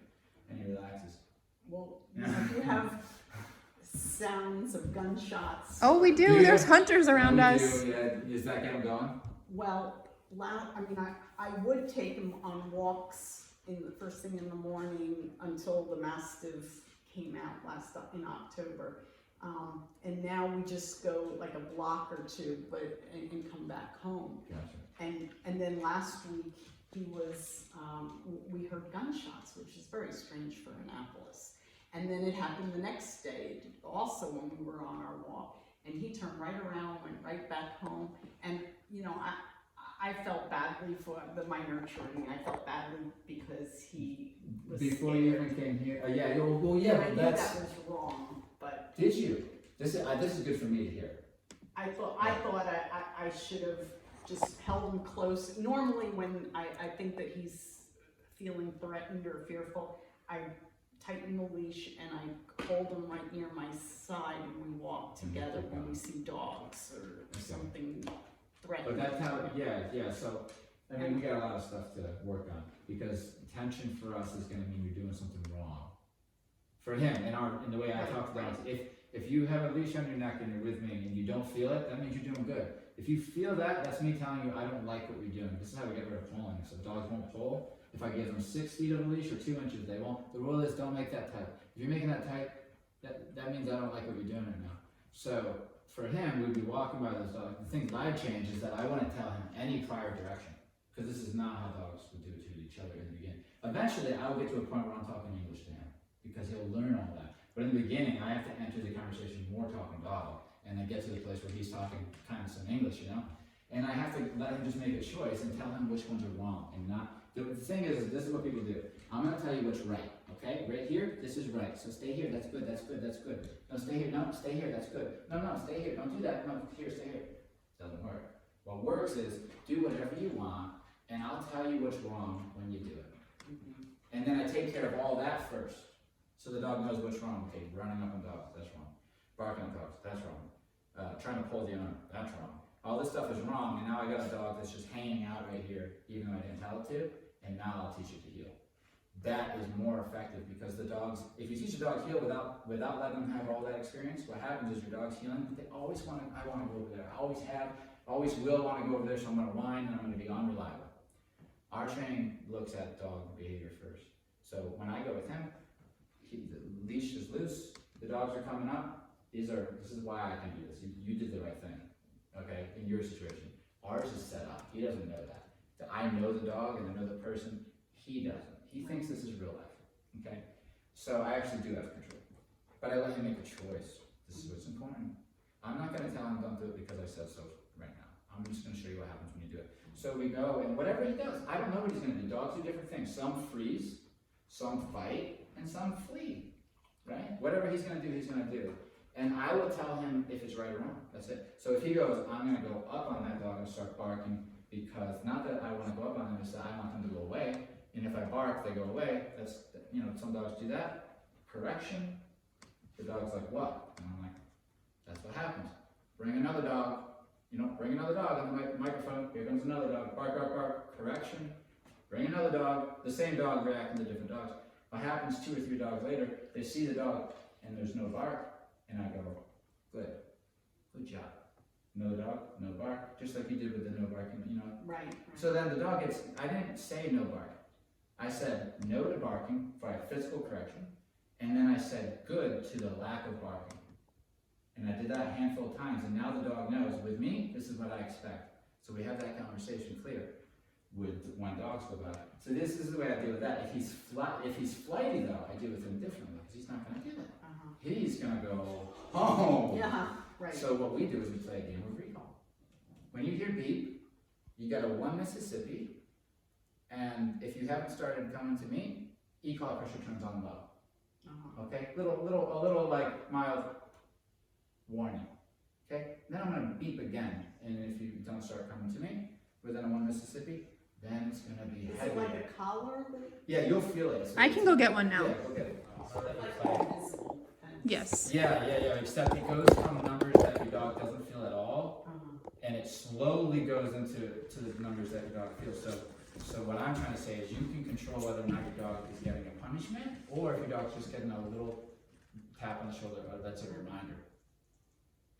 And he relaxes. Well, you have sounds of gunshots. Oh, we do. There's hunters around us. Yeah. Is that getting going? Well, I would take him on walks in the first thing in the morning until the Mastiff came out in October. And now we just go like a block or two, and come back home. Gotcha. And then last week he was, we heard gunshots, which is very strange for Annapolis. And then it happened the next day, also when we were on our walk, and he turned right around, went right back home. And you know, I felt badly for my nurturing. I felt badly because he was before scared. you even came here. Yeah. I knew that was wrong, but did you? This is good for me to hear. I thought I should have just held him close. Normally, when I think that he's feeling threatened or fearful, I tighten the leash and I hold him right near my side, and we walk together when we see dogs or something threatening. But that's how, yeah. So, I mean, we got a lot of stuff to work on because tension for us is going to mean you're doing something wrong. For him, in the way I talk to dogs, if you have a leash on your neck and you're with me and you don't feel it, that means you're doing good. If you feel that, that's me telling you I don't like what you're doing. This is how we get rid of pulling. So dogs won't pull. If I give them 6 feet of a leash or 2 inches, they won't. The rule is don't make that tight. If you're making that tight, that means I don't like what you're doing right now. So for him, we'd be walking by those dogs. The thing that I change is that I wouldn't tell him any prior direction, because this is not how dogs would do it to each other in the beginning. Eventually, I'll get to a point where I'm talking English to him, because he'll learn all that. But in the beginning, I have to enter the conversation more talking dog, and then get to the place where he's talking kind of some English, you know? And I have to let him just make a choice and tell him which ones are wrong, and not. The thing is, this is what people do. I'm going to tell you what's right, okay? Right here, this is right. So stay here, that's good, that's good, that's good. No, stay here, no, stay here, that's good. No, stay here, don't do that. No, here, stay here. Doesn't work. What works is do whatever you want, and I'll tell you what's wrong when you do it. And then I take care of all that first. So the dog knows what's wrong. Okay, running up on dogs, that's wrong. Barking on dogs, that's wrong. Trying to pull the owner, that's wrong. All this stuff is wrong, and now I got a dog that's just hanging out right here, even though I didn't tell it to, and now I'll teach it to heel. That is more effective, because the dogs, if you teach a dog heel without letting them have all that experience, what happens is your dog's healing, they always want to, I want to go over there. I always will want to go over there, so I'm going to whine and I'm going to be unreliable. Our training looks at dog behavior first. So when I go with him, the leash is loose, the dogs are coming up. This is why I can do this. You did the right thing, okay, in your situation. Ours is set up. He doesn't know that. that I know the dog and I know the person. He doesn't. He thinks this is real life, okay? So I actually do have control. But I let him make a choice. This is what's important. I'm not gonna tell him don't do it because I said so right now. I'm just gonna show you what happens when you do it. So we go, and whatever he does, I don't know what he's gonna do. Dogs do different things. Some freeze, some fight, and some flee, right? Whatever he's gonna do, he's gonna do. And I will tell him if it's right or wrong. That's it. So if he goes, I'm gonna go up on that dog and start barking because, not that I wanna go up on them, it's that I want them to go away. And if I bark, they go away. That's, some dogs do that. Correction. The dog's like, what? And I'm like, that's what happens. Bring another dog. Bring another dog on the microphone. Here comes another dog. Bark, bark, bark. Correction. Bring another dog. The same dog reacting to different dogs. What happens 2 or 3 dogs later, they see the dog and there's no bark. And I go, good. Good job. No dog, no bark. Just like you did with the no barking, Right. So then the dog gets, I didn't say no barking. I said no to barking for a physical correction. And then I said good to the lack of barking. And I did that a handful of times, and now the dog knows, with me, this is what I expect. So we have that conversation clear with when dogs go by. So this is the way I deal with that. If he's flighty though, I deal with him differently, because he's not gonna do that. He's gonna go home. Yeah, right. So what we do is we play a game of recall. When you hear beep, you got a 1 Mississippi, and if you haven't started coming to me, e-collar pressure turns on low. Okay, a little like mild warning. Okay, then I'm gonna beep again, and if you don't start coming to me within a 1 Mississippi, then it's gonna be Is heavy. it like a collar? Yeah, you'll feel it. So I can go get one now. Yeah, go get it. Like invisible fence? Yes. Yeah. Except it goes from numbers that your dog doesn't feel at all, and it slowly goes into the numbers that your dog feels. So what I'm trying to say is you can control whether or not your dog is getting a punishment, or if your dog's just getting a little tap on the shoulder, that's a reminder.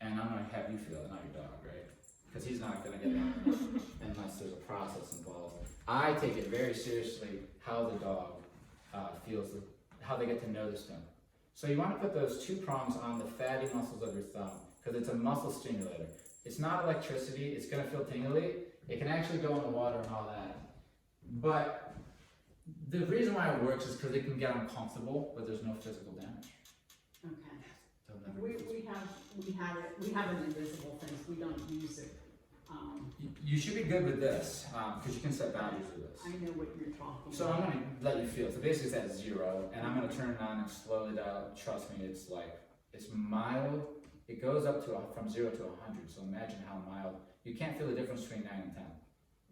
And I'm gonna have you feel it, not your dog, right? Because he's not gonna get it unless there's a process involved. I take it very seriously how the dog feels, how they get to know this thing. So you want to put those 2 prongs on the fatty muscles of your thumb, because it's a muscle stimulator. It's not electricity, it's gonna feel tingly. It can actually go in the water and all that. But the reason why it works is because it can get uncomfortable, but there's no physical damage. Okay. We have an invisible fence. We don't use it. You should be good with this, because you can set boundaries with this. I know what you're talking about. So I'm going to let you feel. So basically it's at 0, and I'm going to turn it on and slowly down. Trust me, it's mild. It goes up to from 0 to 100. So imagine how mild. You can't feel the difference between 9 and 10.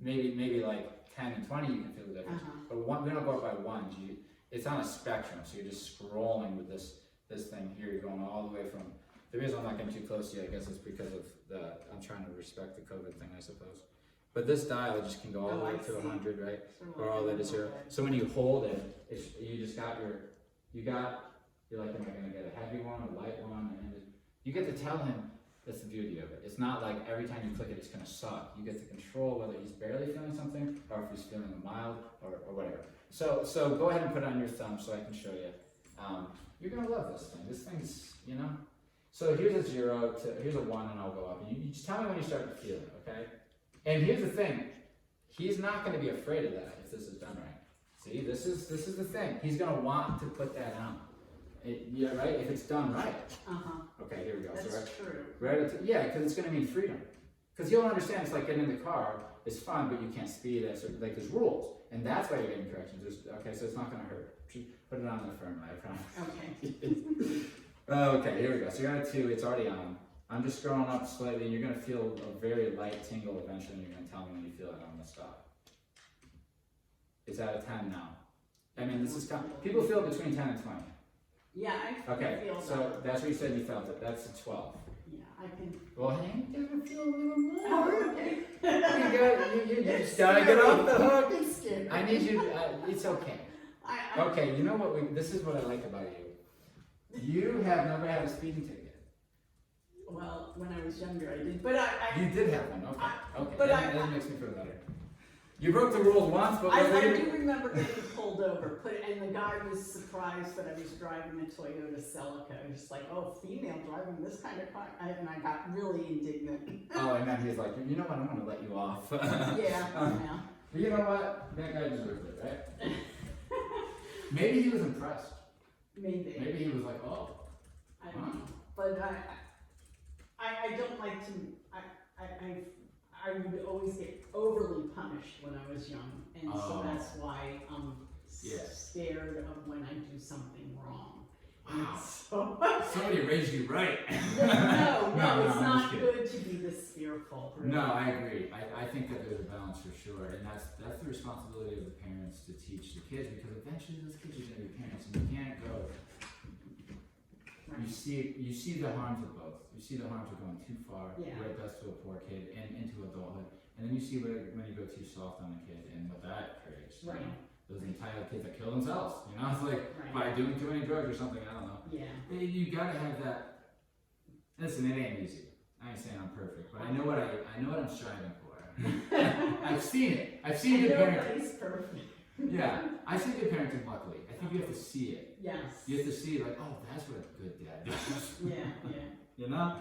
Maybe like 10 and 20 you can feel the difference. But we don't go up by 1. It's on a spectrum. So you're just scrolling with this thing here. You're going all the way from. The reason I'm not getting too close to you, I guess, is because of I'm trying to respect the COVID thing, I suppose. But this dial just can go all the way to 100, right? Or all the way to 0. So when you hold it, you just got you're like, am I going to get a heavy one, a light one? And you get to tell him, that's the beauty of it. It's not like every time you click it, it's going to suck. You get to control whether he's barely feeling something or if he's feeling mild or whatever. So go ahead and put it on your thumb so I can show you. You're going to love this thing. This thing's, So here's a 0 here's a 1, and I'll go up. And you just tell me when you start to feel it, okay? And here's the thing. He's not going to be afraid of that if this is done right. See, this is the thing. He's going to want to put that on. Yeah, right? If it's done right. Okay, here we go. That's so true. Yeah, because it's going to mean freedom. Because he'll understand it's like getting in the car. It's fun, but you can't speed it. So, there's rules. And that's why you're getting corrections. Okay, so it's not going to hurt. Just put it on there firmly, I promise. Okay. Okay, here we go. So you're at 2, it's already on. I'm just scrolling up slightly, and you're going to feel a very light tingle eventually, and you're going to tell me when you feel it. I'm going to stop. It's at a 10 now. I mean, this is people feel between 10 and 20. Yeah, I feel so that. that's what you said you felt it. That's a 12. Yeah, I can. Well, Hank doesn't feel a little more. Oh, okay. You just gotta get off the hook. It's scary. I need you. It's okay. Okay, you know what? This is what I like about you. You have never had a speeding ticket. Well, when I was younger, I did, but You did have one. Okay. But that makes me feel better. You broke the rules once, but I do remember getting pulled over, and the guy was surprised that I was driving a Toyota Celica. He was like, "Oh, female driving this kind of car," and I got really indignant. Oh, and then he's like, "You know what? I'm going to let you off." Yeah. But you know what? That guy deserved it, right? Maybe he was impressed. Maybe. Maybe he was like, oh. I don't know. But I don't like to, I would always get overly punished when I was young. And so Oh. that's why I'm Yeah. scared of when I do something wrong. Wow. So, Somebody raised you right. no, No, it's I'm not just kidding. good to be this fearful. Really. No, I agree. I think that there's a balance for sure, and that's the responsibility of the parents to teach the kids, because eventually those kids are going to be parents, and you can't go. Right. You see the harms of both. You see the harms of going too far, Yeah. what it does to a poor kid, and into adulthood, and then you see when you go too soft on a kid and what that creates. You Right. know? Those entitled kids that kill themselves. You know, it's like Right. by doing too many drugs or something. I don't know. Yeah. You gotta have that. Listen, it ain't easy. I ain't saying I'm perfect, but I know what I'm striving for. I've seen it. I've seen good parenting. Nobody's perfect. Yeah, I've seen good parenting. Luckily, I think you have to see it. Yes. You have to see like, oh, that's what a good dad does. Yeah, yeah. You know?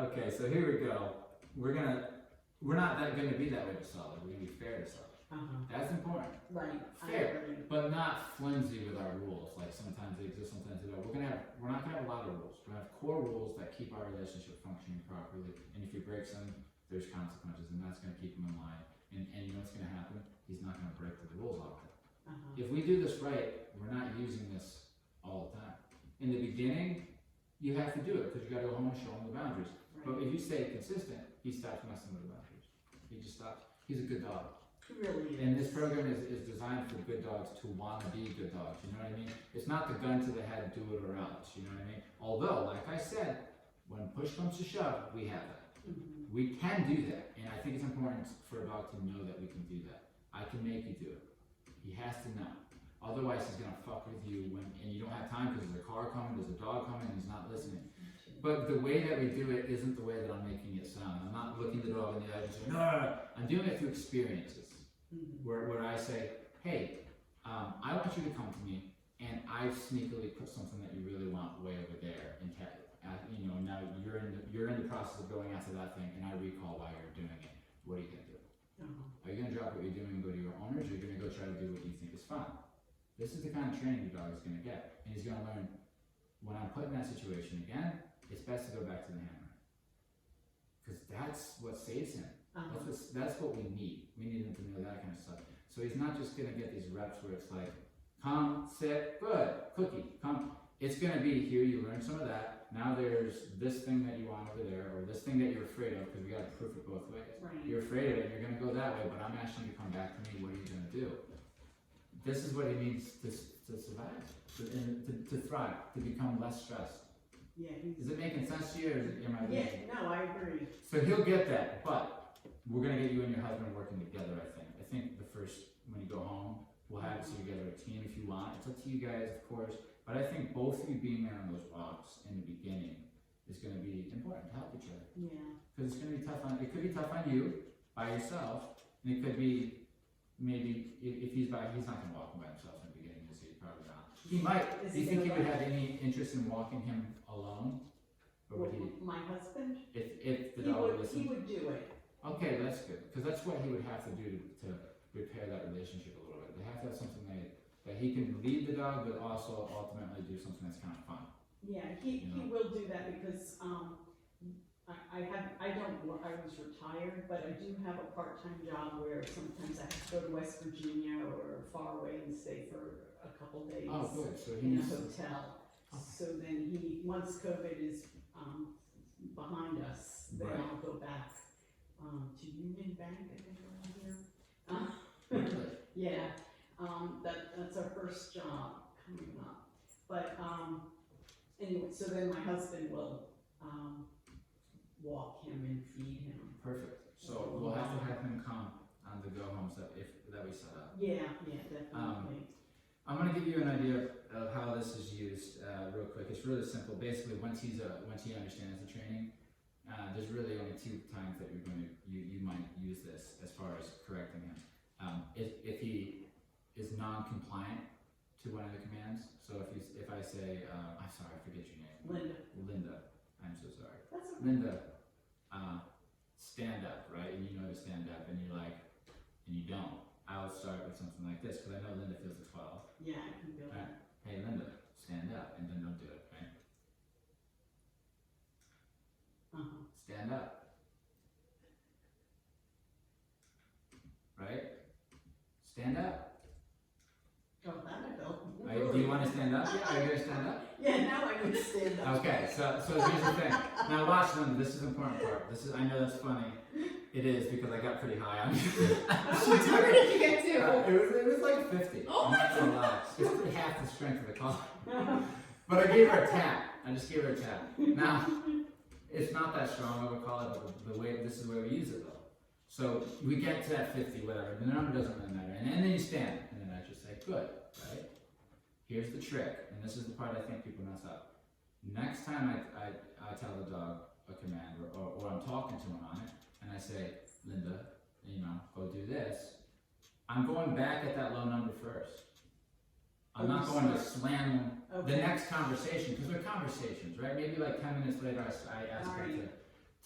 Okay, so here we go. We're not gonna be that way to Sulley. We're gonna be fair to Sulley. Uh-huh. That's important. Right. I Fair, agree. but not flimsy with our rules. Like sometimes they exist, sometimes they don't. We're not gonna have a lot of rules. We're gonna have core rules that keep our relationship functioning properly. And if he breaks them, there's consequences, and that's gonna keep him in line. And you know what's gonna happen? He's not gonna break the rules often. Uh-huh. If we do this right, we're not using this all the time. In the beginning, you have to do it because you got to go home and show him the boundaries. Right. But if you stay consistent, he stops messing with the boundaries. He just stops. He's a good dog. It really is. And this program is designed for good dogs to want to be good dogs. You know what I mean? It's not the gun to the head, do it or else. You know what I mean? Although, like I said, when push comes to shove, we have that. Mhm. We can do that. And I think it's important for a dog to know that we can do that. I can make you do it. He has to know. Otherwise, he's gonna fuck with you and you don't have time because there's a car coming, there's a dog coming, and he's not listening. But the way that we do it isn't the way that I'm making it sound. I'm not looking the dog in the eye and saying, no, no, no. I'm doing it through experiences. Mhm. Where I say, hey, I want you to come to me, and I sneakily put something that you really want way over there, and you know, now you're in the process of going after that thing, and I recall why you're doing it. What are you gonna do? Uh-huh. Are you gonna drop what you're doing and go to your owners, or are you gonna go try to do what you think is fun? This is the kind of training your dog is gonna get, and he's gonna learn. When I'm put in that situation again, it's best to go back to the hammer, because that's what saves him. Uh-huh. That's what we need. We need him to know that kind of stuff. So he's not just gonna get these reps where it's like, come, sit, good, cookie, come. It's gonna be here. You learn some of that. Now there's this thing that you want over there, or this thing that you're afraid of, because we gotta proof it both ways. Right. You're afraid of it. You're gonna go that way, but I'm asking you to come back to me. What are you gonna do? This is what he needs to survive, to thrive, to become less stressed. Yeah, Is it making sense to you, or am I? yeah, no, I agree. So he'll get that, but we're gonna get you and your husband working together, I think. I think the first, when you go home, we'll have it so you guys are a team if you want. It's up to you guys, of course. But I think both of you being there on those walks in the beginning is gonna be important to help each other. Yeah. Because it's gonna be tough it could be tough on you by yourself, and it could be maybe if he's not gonna walk him by himself in the beginning, is he? Probably not. He might. Is Do you he think he gonna would walk? have any interest in walking him alone? Or would he, My husband? if the He dog would would, listen? he would do it. Okay, that's good, because that's what he would have to do to repair that relationship a little bit. They have to have something that he can lead the dog, but also ultimately do something that's kind of fun. Yeah, he Yeah. will do that because, I was retired, but I do have a part-time job where sometimes I have to go to West Virginia or far away and stay for a couple days. Oh, good, so In a he's, hotel. Okay. So then once COVID is, behind us, then Right. I'll go back, to Union Bank, I think, around here. really? Yeah, that's our first job coming up. But, anyway, so then my husband will, walk him and feed him. Perfect, so we'll have to have him come on the go homes that we set up. Yeah, definitely. I'm gonna give you an idea of how this is used, real quick. It's really simple. Basically, once he understands the training, there's really only two times that you might use this as far as correcting him. If he is non-compliant to one of the commands. So if I say, I'm sorry, I forget your name. Linda. I'm so sorry. That's okay. Linda, stand up, right? And you know to stand up, and you're like, and you don't, I would start with something like this, because I know Linda feels a 12. Yeah, I can feel Right? that. Hey Linda, stand up, and then don't do it, right? Uh-huh. Stand up. Right? Stand up. Oh, that I felt. Do you want to stand up? Yeah, are you going to stand up? Yeah, now I would stand up. Okay, so here's the thing. Now watch Linda, this is the important part. I know that's funny. It is, because I got pretty high on you. Where did you get to? It was like 50. Oh I'm not gonna lie. It's pretty half the strength of the collar. But I gave her a tap. I just gave her a tap. Now, it's not that strong, I would call it, but this is the way we use it though. So we get to that 50, whatever, the number doesn't really matter. And then you stand, and then I just say, good, right? Here's the trick, and this is the part I think people mess up. Next time I tell the dog a command, or I'm talking to him on it, and I say, Linda, go do this, I'm going back at that low number first. I'm not going to slam the next conversation, because they're conversations, right? Maybe like 10 minutes later, I ask him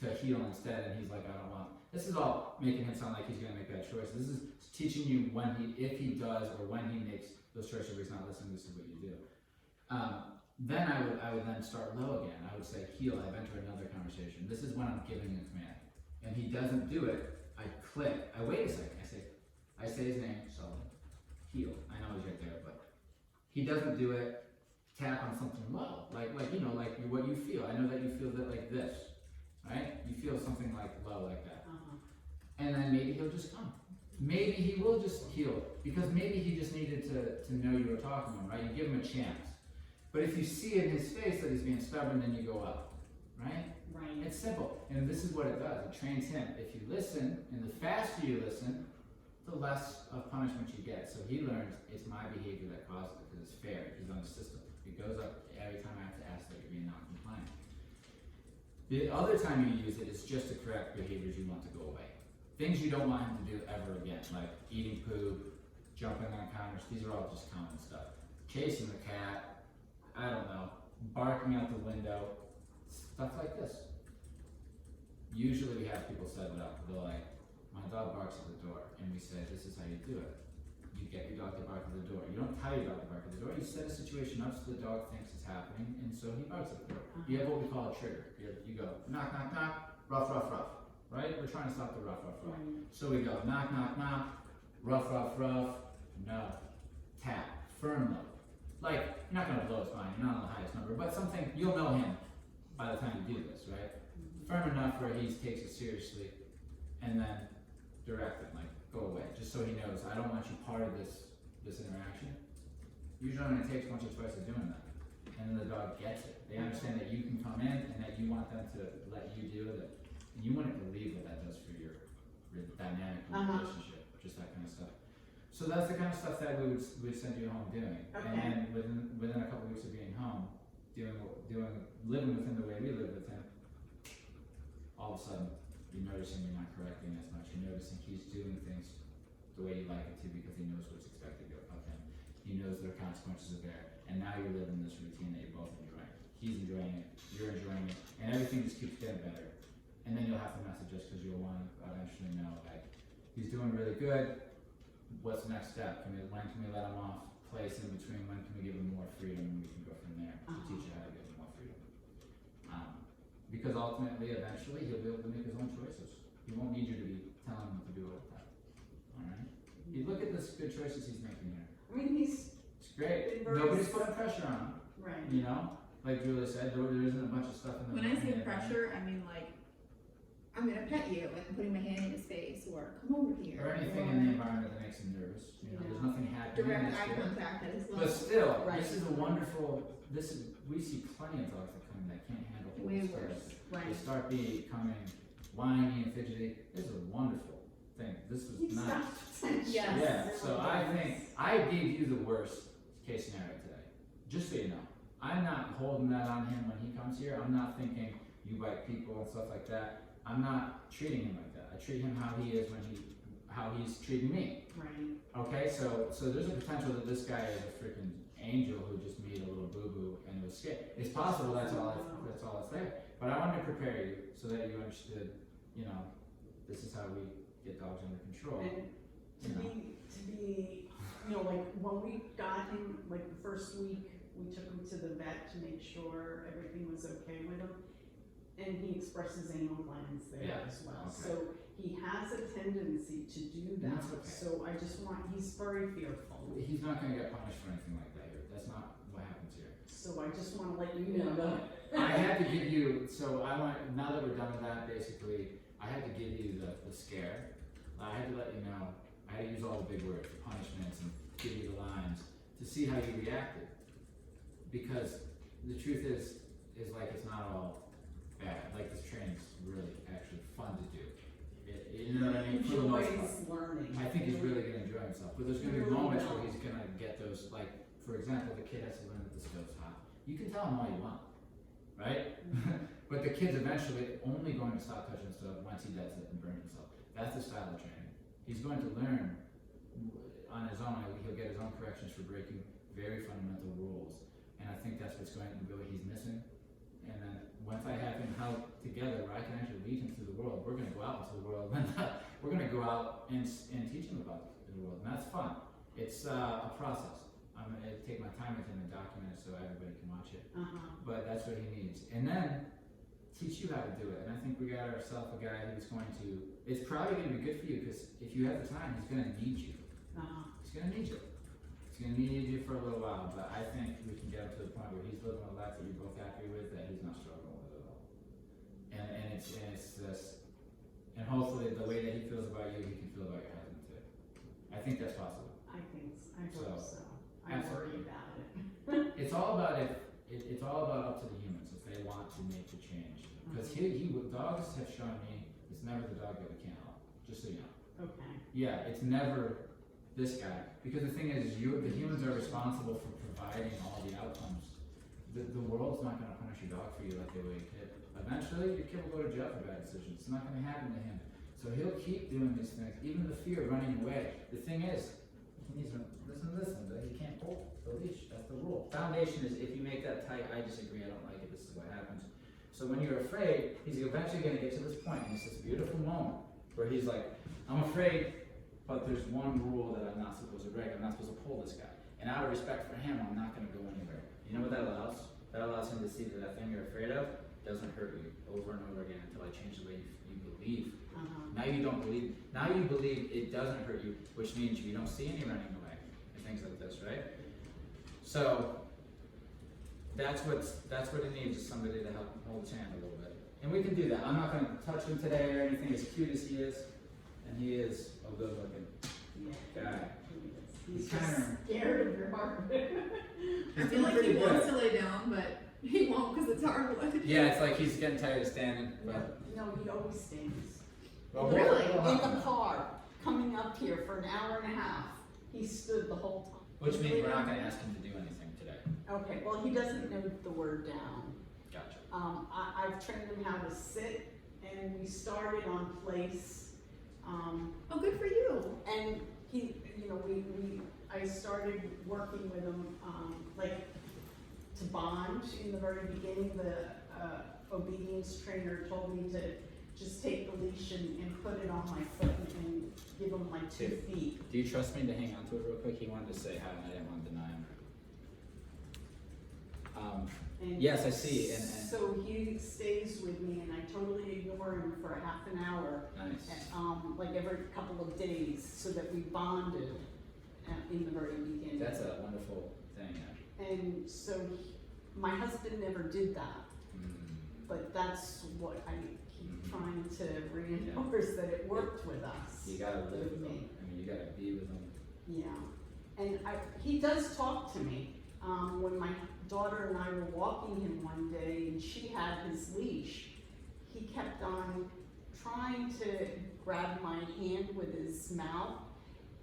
to heel instead, and he's like, I don't want. This is all making him sound like he's going to make bad choices. This is teaching you if he does, or when he makes those choices where he's not listening, this is what you do. Then I would then start low again. I would say, heel, I've entered another conversation. This is when I'm giving a command. And he doesn't do it, I click. I wait a second, I say his name, Sulley, heel. I know he's right there, but he doesn't do it, tap on something low. Like what you feel. I know that you feel that like this, right? You feel something like low like that. Uh-huh. And then maybe he'll just come. Maybe he will just heel, because maybe he just needed to know you were talking to him, right? You give him a chance. But if you see in his face that he's being stubborn, then you go up, right? Right. It's simple, and this is what it does. It trains him. If you listen, and the faster you listen, the less of punishment you get. So he learns it's my behavior that causes it, because it's fair. He's on the system. It goes up every time I have to ask that you're being non-compliant. The other time you use it is just to correct behaviors you want to go away. Things you don't want him to do ever again, like eating poop, jumping on counters. These are all just common stuff. Chasing the cat, I don't know, barking out the window, stuff like this. Usually we have people set it up. They're like, my dog barks at the door, and we say, this is how you do it. You get your dog to bark at the door. You don't tell your dog to bark at the door. You set a situation up so the dog thinks it's happening, and so he barks at the door. You have what we call a trigger. You go, knock, knock, knock, rough, rough, rough. Right? We're trying to stop the rough, rough, rough. So we go, knock, knock, knock, rough, rough, rough, no, tap, firm low. Like, you're not going to blow his mind, you're not on the highest number, but something, you'll know him by the time you do this, right? Firm enough where he takes it seriously, and then direct him, like, go away, just so he knows, I don't want you part of this interaction. Usually only takes once or twice of doing that, and then the dog gets it. They understand that you can come in, and that you want them to let you do it. And you wouldn't believe what that does for your dynamic relationship, just that kind of stuff. So that's the kind of stuff that we'd send you home doing. Okay. And then within a couple of weeks of being home, living with him the way we live with him, all of a sudden you're noticing you're not correcting as much. You're noticing he's doing things the way you like it to, because he knows what's expected of him. He knows there are consequences are there. And now you're living this routine that you're both enjoying. He's enjoying it, you're enjoying it, and everything just keeps getting better. And then you'll have to message us, because you'll want to eventually know, like, he's doing really good. What's the next step? When can we let him off? Place in between. When can we give him more freedom? And we can go from there to teach you how to give him more freedom. Because ultimately, eventually, he'll be able to make his own choices. He won't need you to be telling him what to do all the time. All right. You look at the good choices he's making here. I mean, it's great. Nobody's putting pressure on him. Right. You know, like Julia said, there isn't a bunch of stuff in the. When I say pressure, I mean like, I'm gonna pet you, like I'm putting my hand in his face, or come over here. Or anything in the environment that makes him nervous. You know, there's nothing happening. Direct eye contact at his level. But still, Right. this is a wonderful. We see plenty of dogs that come in that can't handle Way this worse. stuff. Right. They start becoming whiny and fidgety. This is a wonderful thing. This was nice. Yes. Yeah. So I think I gave you the worst case scenario today. Just so you know, I'm not holding that on him when he comes here. I'm not thinking you bite people and stuff like that. I'm not treating him like that. I treat him how he is how he's treating me. Right. Okay, so there's a potential that this guy is a freaking angel who just made a little boo-boo and was scared. It's possible that's all that's there. But I wanted to prepare you so that you understood, this is how we get dogs under control. To be, you know, like when we got him, like the first week, we took him to the vet to make sure everything was okay with him. And he expresses anal glands there Yeah, as well. okay. So he has a tendency to do that. That's okay. So I just want, he's very fearful. He's not gonna get punished for anything like that here. That's not what happens here. So I just wanna let you know that. I had to give you, so I want, now that we're done with that, basically, I had to give you the scare. I had to let you know, I had to use all the big words, the punishments, and give you the lines to see how you reacted. Because the truth is like it's not all bad. Like this training's really actually fun to do. You know what I mean? For the most part. Enjoys learning. I think he's really gonna enjoy himself. But there's gonna be Really moments will. where he's gonna get those, like, for example, the kid has to learn that the stove's hot. You can tell him all you want, right? But the kid's eventually only going to stop touching the stove once he does it and burn himself. That's the style of training. He's going to learn on his own. He'll get his own corrections for breaking very fundamental rules. And I think that's what's going to be what he's missing. And then once I have him held together where I can actually lead him through the world, we're going to go out into the world. We're going to go out and teach him about the world. And that's fun. It's a process. I'm going to take my time with him and document it so everybody can watch it. But that's what he needs. And then teach you how to do it. And I think we got ourselves a guy who's going to, it's probably going to be good for you because if you have the time, he's going to need you. He's going to need you. He's going to need you for a little while, but I think we can get him to the point where he's living a life that you're both happy with, that he's not struggling with at all. And it's this, and hopefully the way that he feels about you, he can feel about your husband too. I think that's possible. I hope so. I absolutely. worry about it. It's all about it's all about up to the humans if they want to make the change. Because dogs have shown me it's never the dog that we can't help. Just so you know. Okay. Yeah, it's never this guy. Because the thing is, the humans are responsible for providing all the outcomes. The world's not going to punish your dog for you like they will your kid. Eventually, your kid will go to jail for bad decisions. It's not going to happen to him. So he'll keep doing these things, even the fear of running away. The thing is, he needs to listen, but he can't pull the leash. That's the rule. Foundation is if you make that tight, I disagree, I don't like it, this is what happens. So when you're afraid, he's eventually going to get to this point, and it's this beautiful moment where he's like, I'm afraid, but there's one rule that I'm not supposed to break. I'm not supposed to pull this guy. And out of respect for him, I'm not going to go anywhere. You know what that allows? That allows him to see that that thing you're afraid of doesn't hurt you over and over again until I change the way you believe. Now you don't believe. Now you believe it doesn't hurt you, which means you don't see any running away and things like this, right? So that's what it needs, is somebody to help hold his hand a little bit. And we can do that. I'm not going to touch him today or anything. As cute as he is, and he is a good looking guy. He's just scared of your heart. I feel like he wants to lay down, but he won't because it's hardwood. Yeah, it's like he's getting tired of standing. But No, he always stands. well, Really? In the car, coming up here for an hour and a half, he stood the whole time. which means we're not going to ask him to do anything today. Okay, well, he doesn't know the word down. Gotcha. I've trained him how to sit, and we started on place. Oh, good for you. And he, you know, I started working with him, like, to bond in the very beginning. The obedience trainer told me to just take the leash and put it on my foot and give him like 2 feet. Do you trust me to hang on to it real quick? He wanted to say hi, and I didn't want to deny him. And Yes, I see. And so he stays with me, and I totally ignore him for a half an hour. nice. Like every couple of days, so that we bonded in the very beginning. That's a wonderful thing. And so my husband never did that, Mm. but that's what I keep Mhm. trying to reinforce, that it worked with us. You gotta live with With him. me. I mean, you gotta be with him. Yeah, and he does talk to me. When my daughter and I were walking him one day and she had his leash, he kept on trying to grab my hand with his mouth,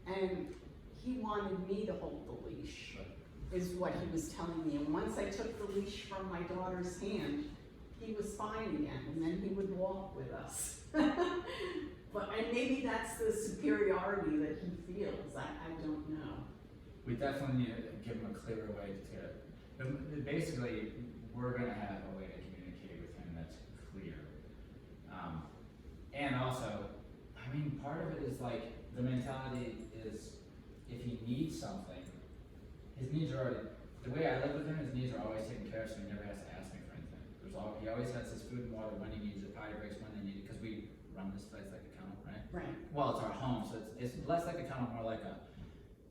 and he wanted me to hold the leash, is what he was telling me. And once I took the leash from my daughter's hand, he was fine again, and then he would walk with us. And maybe that's the superiority that he feels. I don't know. We definitely need to give him a clearer way to. But basically, we're gonna have a way to communicate with him that's clear. And also, I mean, part of it is like the mentality is if he needs something, his needs are already, the way I live with him, his needs are always taken care of, so he never has to ask me for anything. He always has his food and water when he needs it, potty breaks when they need it, because we run this place like a kennel, right? Right. Well, it's our home, so it's less like a kennel, more like a,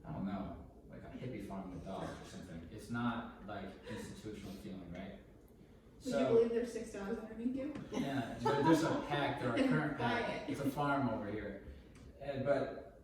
I don't know, like a hippie farm with dogs or something. It's not like institutional feeling, right? Would you believe there's 6 dogs underneath you? Yeah, there's a pack, there are current Buy pack, it. it's a farm over here. But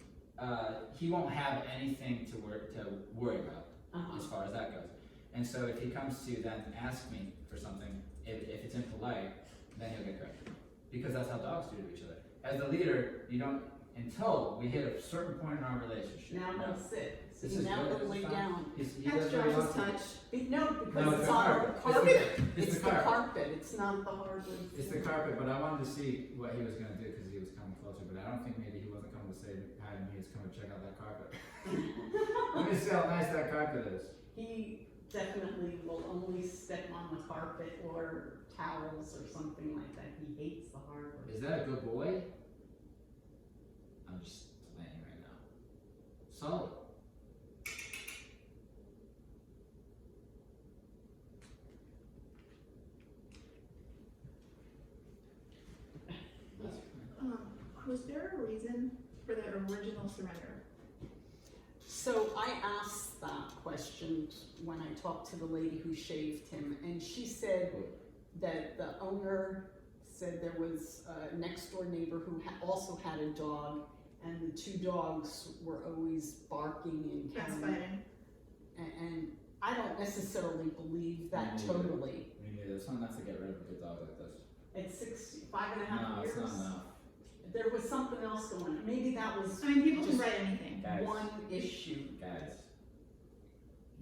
he won't have anything to worry about Uh-huh. as far as that goes. And so if he comes to then ask me for something, if it's impolite, then he'll get corrected. Because that's how dogs do to each other. As the leader, you don't, until we hit a certain point in our relationship. Now no. they'll sit. This See, is now good, they'll this lay is fine. down. He That's does what he Josh's wants to. touch. No, No, because it's it's the on carpet. the carpet. It's the the carpet. carpet, it's not the hardwood. It's the carpet, but I wanted to see what he was going to do because he was coming closer. But I don't think maybe he wasn't coming to say hi to me. He's coming to check out that carpet. Let me see how nice that carpet is. He definitely will only step on the carpet or towels or something like that. He hates the hardwood. Is that a good boy? I'm just playing right now. Solid. That's fine. Was there a reason for the original surrender? So I asked that question when I talked to the lady who shaved him, and she said that the owner said there was a next door neighbor who also had a dog, and the 2 dogs were always barking and That's counting. fighting. And I don't necessarily believe that Me neither. totally. Me neither. It's not enough to get rid of a good dog like this. At 5.5 No, years, it's not enough. there was something else going on. Maybe that was I mean, people can just write anything. Guys. one issue. Guys.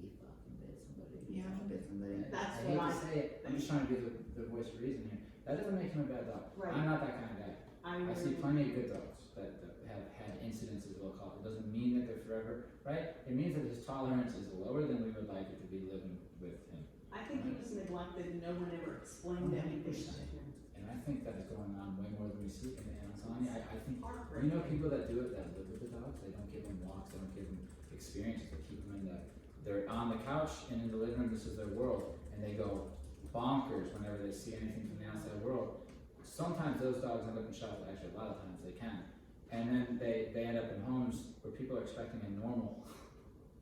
He fucking bit somebody. Yeah, I'll bit somebody. That's I what hate I to say it. I'm just trying to be the voice of reason here. That doesn't make him a bad dog. Right. I'm not that kind of guy. I see really- plenty of good dogs that have had incidences, we'll call it. It doesn't mean that they're forever, right? It means that his tolerance is lower than we would like it to be living with him. I think he was neglected and no one ever explained anything to 100%. him. And I think that is going on way more than we see. And I'm telling you, I think, Heartbreaking. you know, people that do it, that live with the dogs, they don't give them walks, they don't give them experiences, they keep them in they're on the couch and in the living room, this is their world, and they go bonkers whenever they see anything from the outside world. Sometimes those dogs end up in shelter, actually a lot of times they can. And then they end up in homes where people are expecting a normal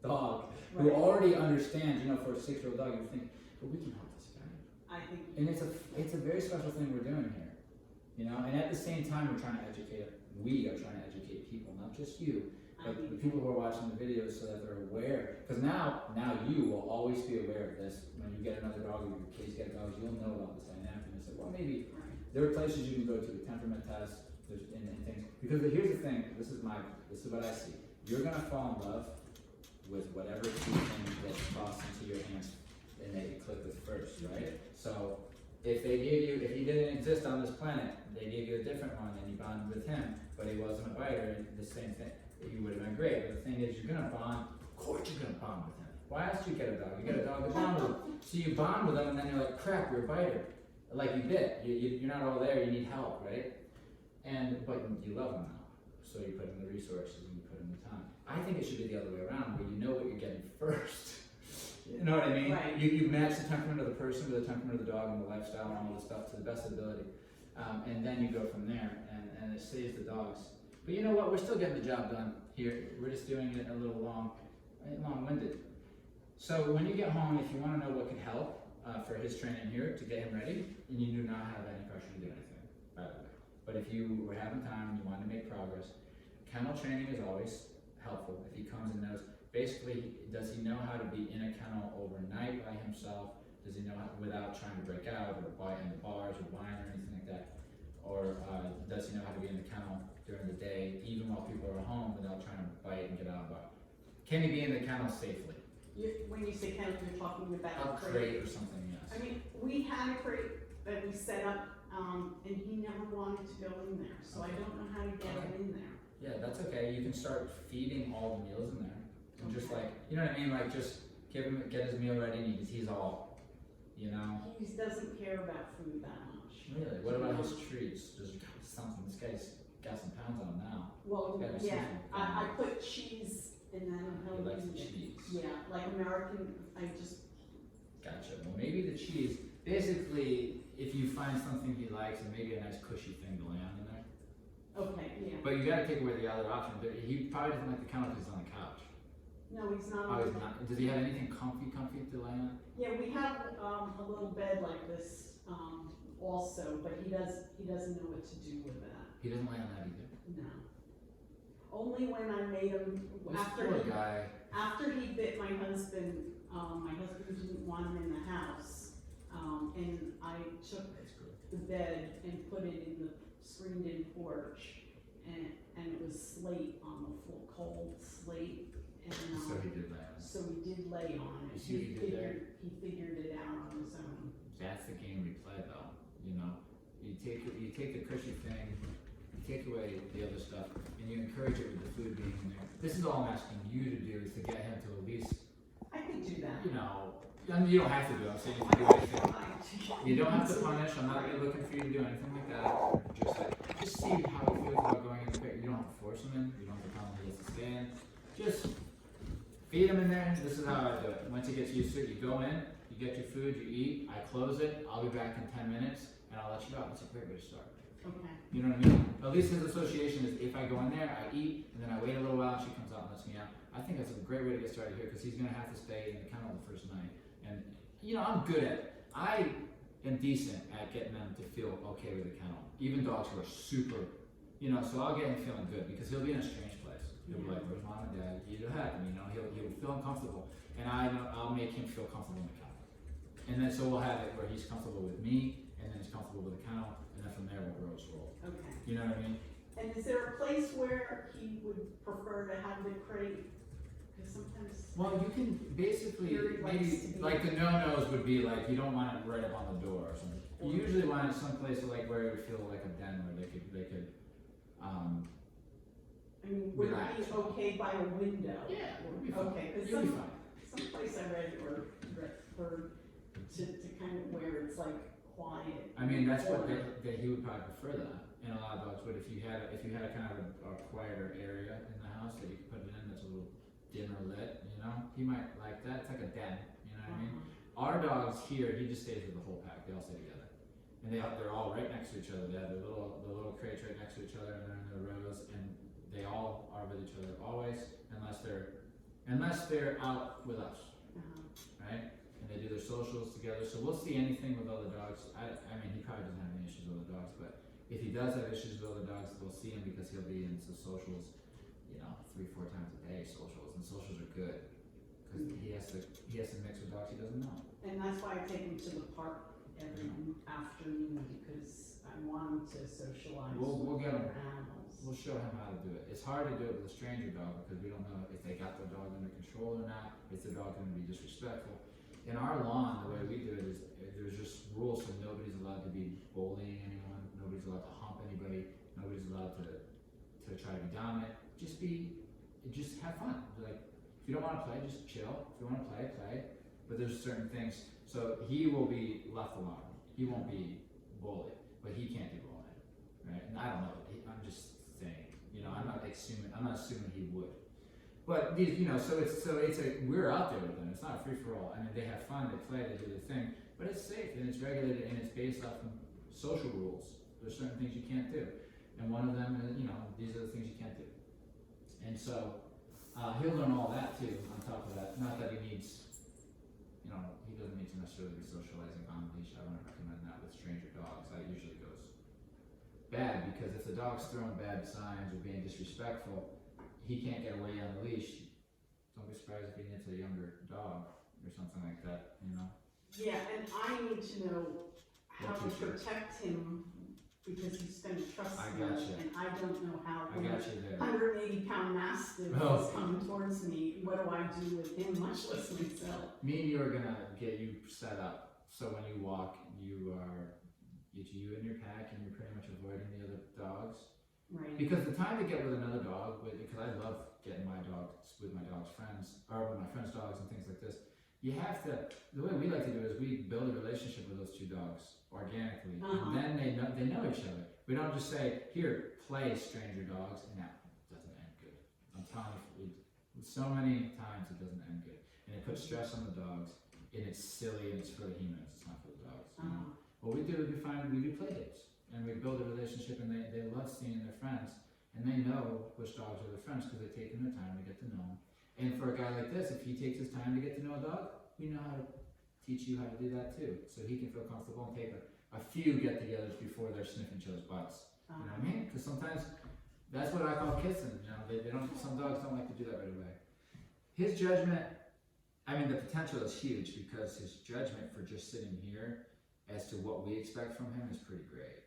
dog who Right. already understands, you know, for a 6-year-old dog, you think, but we can help this guy. I think, And it's a very special thing we're doing here, you know. And at the same time, we're trying to educate. We are trying to educate people, not just you, but the people who are watching the videos, so that they're aware. Because now you will always be aware of this. When you get another dog, or your kids get dogs, you'll know about this dynamic. And say, well, maybe there are places you can go to, the temperament test, there's and things. Because here's the thing. This is what I see. You're gonna fall in love with whatever two things gets tossed into your hands and that you click with first, right? So if he didn't exist on this planet, they gave you a different one and you bonded with him, but he wasn't a biter, and the same thing, you would have been great. But the thing is, you're gonna bond, of course you're gonna bond with him. Why else do you get a dog? You get a dog to bond with him. So you bond with him and then you're like, crap, you're a biter. Like you bit, you're not all there, you need help, right? But you love him now. So you put in the resources and you put in the time. I think it should be the other way around, where you know what you're getting first. You know what I mean? Right. You match the temperament of the person with the temperament of the dog and the lifestyle and all the stuff to the best ability. And then you go from there, and it saves the dogs. But you know what? We're still getting the job done here. We're just doing it a little long-winded. So when you get home, if you want to know what could help for his training here to get him ready, and you do not have any pressure to do anything, by the way. But if you were having time and you want to make progress, kennel training is always helpful. If he comes and knows, basically, does he know how to be in a kennel overnight by himself? Does he know how, without trying to break out or bite in the bars or whine or anything like that? Or does he know how to be in the kennel during the day, even while people are at home, without trying to bite and get out of the bar? Can he be in the kennel safely? when you say kennel, you're talking about A crate or something, yes. I mean, we had a crate that we set up, and he never wanted to go in there, so I don't know how to get him in there. Yeah, that's okay. You can start feeding all the meals in there. And just like, you know what I mean? Like just get his meal ready and he's all, you know? He doesn't care about food that much. Really? What about his treats? There's something. This guy's got some pounds on him now. Well, Gotta be yeah, seasoned. I put cheese and then He likes the eat it. cheese. Yeah, like American, I just, Gotcha. Well, maybe the cheese. Basically, if you find something he likes, and maybe a nice cushy thing to lay on in there. okay, yeah. But you gotta take away the other option. But he probably doesn't like the kennel because he's on the couch. No, he's not. Oh, he's not. Does he have anything comfy to lay on? Yeah, we have, a little bed like this, also, but he doesn't know what to do with that. He doesn't lay on that either. No. Only when I made him, This after poor he, guy. after he bit my husband didn't want him in the house. And I took That's good. the bed and put it in the screened-in porch, and it was slate on the floor, cold slate, and, So he did lay on it. so we did lay on it. You see what he did there? He figured it out on his own. That's the game we play, though. You know, you take the cushy thing, you take away the other stuff, and you encourage it with the food being in there. This is all I'm asking you to do, is to get him to at least, I could do that. you know, I mean, you don't have to do it. I'm saying you can do anything. You don't have to punish. I'm not really looking for you to do anything like that. Just see how he feels about going in the pit. You don't have to force him in. You don't have to tell him he has to stay in. Just feed him in there. This is how I do it. Once he gets used to it, you go in, you get your food, you eat. I close it. I'll be back in 10 minutes, and I'll let you out. It's a great way to start. Okay. You know what I mean? At least his association is if I go in there, I eat, and then I wait a little while, and she comes out and lets me out. I think that's a great way to get started here because he's going to have to stay in the kennel the first night. And, you know, I'm good at it. I am decent at getting them to feel okay with the kennel. Even dogs who are super, you know, so I'll get him feeling good because he'll be in a strange place. He'll be like, where's mom and dad? He'll have him, you know, he'll feel uncomfortable. And I'll make him feel comfortable in the kennel. And then so we'll have it where he's comfortable with me, and then he's comfortable with the kennel, and then from there we'll grow his roll. Okay. You know what I mean? And is there a place where he would prefer to have the crate? Because sometimes. Well, you can basically, Here it likes maybe, to be- like the no-nos would be like, you don't want it right up on the door or something. You usually want it someplace like where it would feel like a den where they could, I mean, would it relax. be okay by a window? yeah, it would be fine. Okay, because You'll be fine. someplace I read or referred to kind of where it's like quiet. I mean, that's what that he would probably prefer that, and a lot of dogs would. If you had a kind of a quieter area in the house that you could put it in that's a little dimmer lit, you know, he might like that. It's like a den, you know what I mean? Our dogs here, he just stays with the whole pack. They all stay together, and they're all right next to each other. They have the little crates right next to each other, and they're in their rows, and they all are with each other always, unless they're out with us, right? And they do their socials together. So we'll see anything with other dogs. I mean, he probably doesn't have any issues with other dogs, but if he does have issues with other dogs, we'll see him because he'll be in some socials, you know, 3-4 times a day socials, and socials are good because he has to mix with dogs he doesn't know. And that's why I take him to the park every afternoon because I want him to socialize We'll with get him. other animals. We'll show him how to do it. It's hard to do it with a stranger dog because we don't know if they got their dog under control or not. Is the dog going to be disrespectful? In our lawn, the way we do it is there's just rules, so nobody's allowed to be bullying anyone. Nobody's allowed to hump anybody. Nobody's allowed to try to be dominant. Just have fun. Like if you don't want to play, just chill. If you want to play, play. But there's certain things. So he will be left alone. He won't be bullied, but he can't do bullying, right? And I don't know. I'm just saying. You know, I'm not assuming he would. But these, you know, so we're out there with them. It's not a free for all. I mean, they have fun, they play, they do their thing, but it's safe and it's regulated and it's based off of social rules. There's certain things you can't do, and one of them is, you know, these are the things you can't do. And so he'll learn all that too. On top of that, not that he needs, you know, he doesn't need to necessarily be socializing on a leash. I wouldn't recommend that with stranger dogs. That usually goes bad because if the dog's throwing bad signs or being disrespectful, he can't get away on the leash. Don't be surprised if he gets a younger dog or something like that, you know? Yeah, and I need to know how to What you should. protect him because he's going to trust I me, gotcha. and I don't know how. I got you there. 180-pound mastiff Oh. is coming towards me. What do I do with him, much less myself? Me and you are gonna get you set up so when you walk, you and your pack and you're pretty much avoiding the other dogs. Right. Because the time to get with another dog, because I love getting my dogs with my dog's friends, or with my friends' dogs and things like this, You have to, the way we like to do it is we build a relationship with those two dogs organically. Uh-huh. And then they know each other. We don't just say, here, play stranger dogs, and that doesn't end good. I'm telling you, so many times it doesn't end good. And it puts stress on the dogs, and it's silly, and it's for the humans, it's not for the dogs. You know? What we do is we do play dates, and we build a relationship, and they love seeing their friends, and they know which dogs are their friends because they've taken their time to get to know them. And for a guy like this, if he takes his time to get to know a dog, we know how to teach you how to do that too, so he can feel comfortable and take a few get-togethers before they're sniffing each other's butts. You know what I mean? Because sometimes that's what I call kissing. You know, they don't. Some dogs don't like to do that right away. His judgment, I mean, the potential is huge because his judgment for just sitting here as to what we expect from him is pretty great.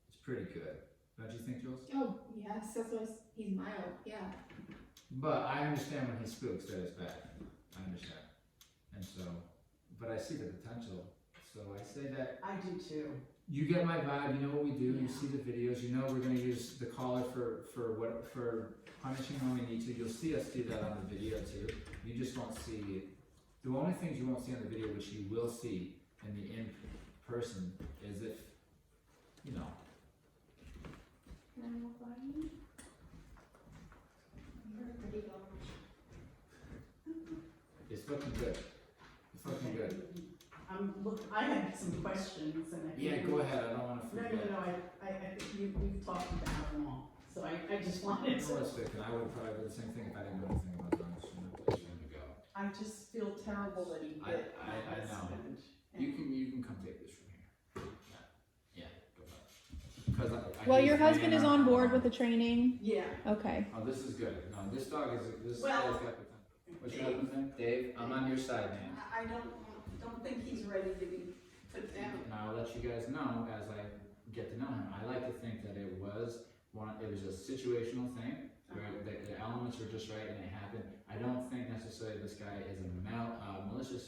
It's pretty good. Don't you think, Jules? Oh, yes, that's what he's mild, yeah. But I understand when he spooks that it's bad. I understand. And so, but I see the potential. So I say that I do too. you get my vibe, you know what we do, Yeah. you see the videos, you know we're gonna use the collar for punishing when we need to. You'll see us do that on the video too. You just won't see, the only things you won't see on the video, which you will see in the in-person, is if, you know. Can I walk by you? You're a pretty dog. It's looking good. It's looking good. I had some questions and I. Yeah, go ahead, I don't wanna No, forget. I think we've talked about them all, so I just wanted to. Realistic, and I would probably do the same thing if I didn't know anything about dogs from the place for him to go. I just feel terrible that he bit my I know. husband. You can come take this from here. Yeah, go ahead. Because Well, your husband is on board with the training. Yeah. Okay. Oh, this is good. No, this dog is this Well, guy's got potential. What's your husband's name? Dave. I'm on your side, man. I don't think he's ready to be put down. And I'll let you guys know as I get to know him. I like to think that it was a situational thing where the elements were just right and it happened. I don't think necessarily this guy is a malicious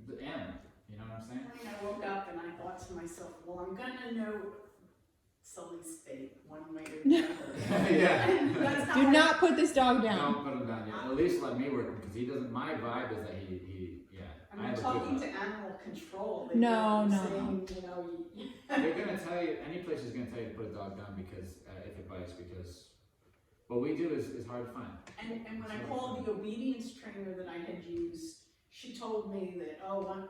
animal. You know what I'm saying? Morning I woke up and I thought to myself, well, I'm gonna know Sulley's fate one way or the other. Yeah. And that's how Do I- not put this dog down. Don't put him down yet. At least let me work him because he doesn't. My vibe is that yeah. I'm have a good talking vibe. to animal control. No, They're no. saying, you know, They're gonna tell you, any place is gonna tell you to put a dog down because, if it bites, because what we do is hard to find. And when I called the obedience trainer that I had used, she told me that,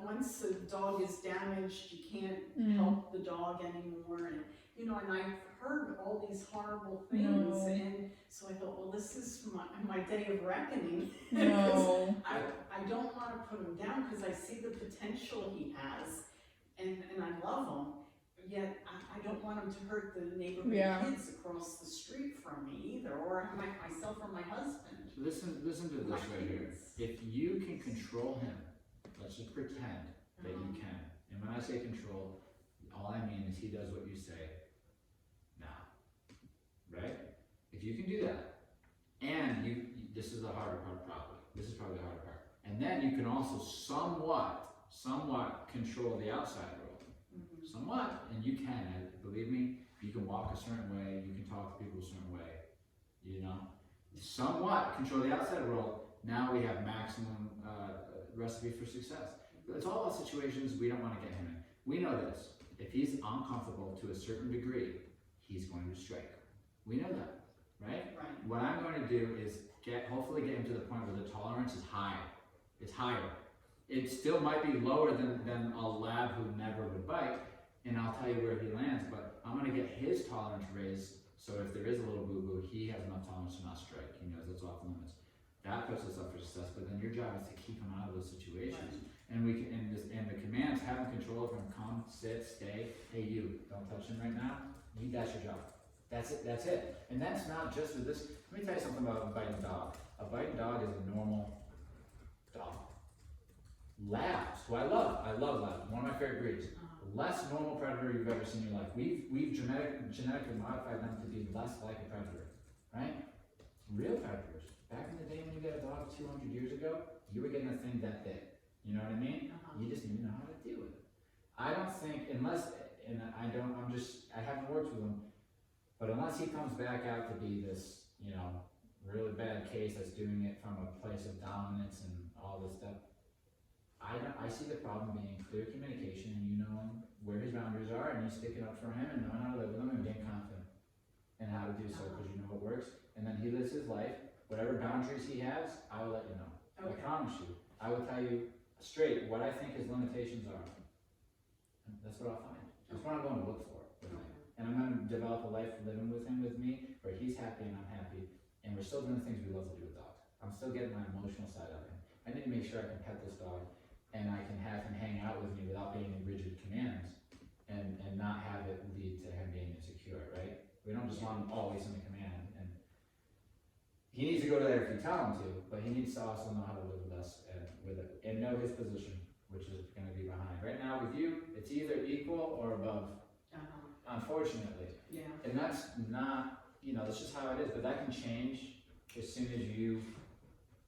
once the dog is damaged, you can't help the dog anymore. And, you know, and I've heard all these horrible things. No. And so I thought, well, this is my day of reckoning. No. I don't want to put him down because I see the potential he has and I love him. Yet I don't want him to hurt the neighborhood kids across the street from me either, or myself or my husband. Listen to this right here. If you can control him, let's just pretend that you can. And when I say control, all I mean is he does what you say now. Right? If you can do that, and this is the harder part probably. This is probably the harder part. And then you can also somewhat control the outside world. Somewhat, and you can, believe me, you can walk a certain way, you can talk to people a certain way, you know? Somewhat control the outside world, now we have maximum recipe for success. It's all about situations we don't want to get him in. We know this, if he's uncomfortable to a certain degree, he's going to strike. We know that, right? Right. What I'm going to do is hopefully get him to the point where the tolerance is high. It's higher. It still might be lower than a lab who never would bite, and I'll tell you where he lands, but I'm gonna get his tolerance raised, so if there is a little boo-boo, he has enough tolerance to not strike. He knows that's off limits. That puts us up for success, but then your job is to keep him out of those situations. Right. And we can, and the commands, have him control it from come, sit, stay, hey you, don't touch him right now, that's your job. That's it. And that's not just with this, let me tell you something about a biting dog. A biting dog is a normal dog. Labs, who I love labs, one of my favorite breeds. Less normal predator you've ever seen in your life. We've genetically modified them to be less like a predator, right? Real predators. Back in the day when you got a dog 200 years ago, you were getting a thing that big. You know what I mean? You just need to know how to deal with it. I don't think, I haven't worked with him, but unless he comes back out to be this, you know, really bad case that's doing it from a place of dominance and all this stuff, I see the problem being clear communication and you knowing where his boundaries are and you sticking up for him and knowing how to live with him and being confident and how to do so because you know what works. And then he lives his life. Whatever boundaries he has, I will let you know. I Okay. promise you. I will tell you straight what I think his limitations are. And that's what I'll find. That's what I'm going to look for. With him. And I'm going to develop a life living with him with me where he's happy and I'm happy. And we're still doing the things we love to do with dogs. I'm still getting my emotional side of him. I need to make sure I can pet this dog and I can have him hang out with me without being in rigid commands and not have it lead to him being insecure, right? We don't just want him always in the command. And he needs to go to there if you tell him to, but he needs to also know how to live with us and with it and know his position, which is going to be behind. Right now with you, it's either equal or above, unfortunately. Yeah. And that's not, that's just how it is, but that can change as soon as you,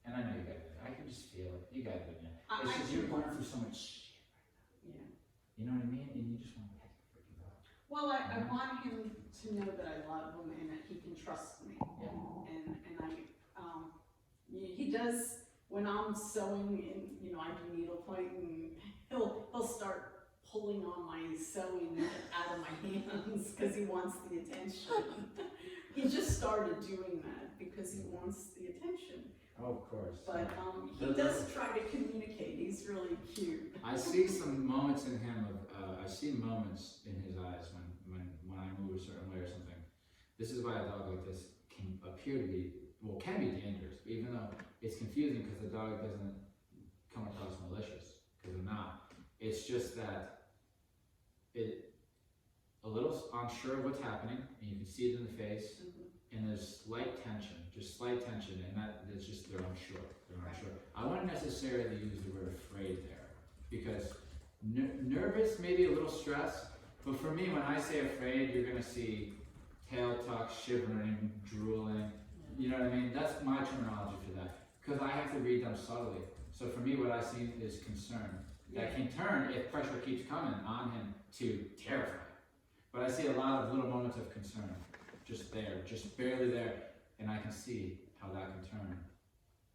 and I know you got it, I can just feel it, you got it in you. It's just you're going through so much shit right now. Yeah. You know what I mean? And you just want to pet the freaking dog. Well, I want him to know that I love him and that he can trust me. Yeah. He does, when I'm sewing and, I do needlepoint and he'll start pulling on my sewing out of my hands because he wants the attention. He just started doing that because he wants the attention. Oh, of course. But he does try to communicate. He's really cute. I see some moments in him I see moments in his eyes when I move a certain way or something. This is why a dog like this can appear to be, can be dangerous, even though it's confusing because the dog doesn't come across malicious, because they're not. It's just that a little unsure of what's happening, and you can see it in the face, and there's slight tension, and that is just they're unsure. I wouldn't necessarily use the word afraid there, because nervous, maybe a little stress, but for me, when I say afraid, you're gonna see tail tuck, shivering, drooling. You know what I mean? That's my terminology for that, because I have to read them subtly. So for me, what I see is concern. That can turn, if pressure keeps coming on him, to terrify. But I see a lot of little moments of concern, just there, just barely there, and I can see how that can turn.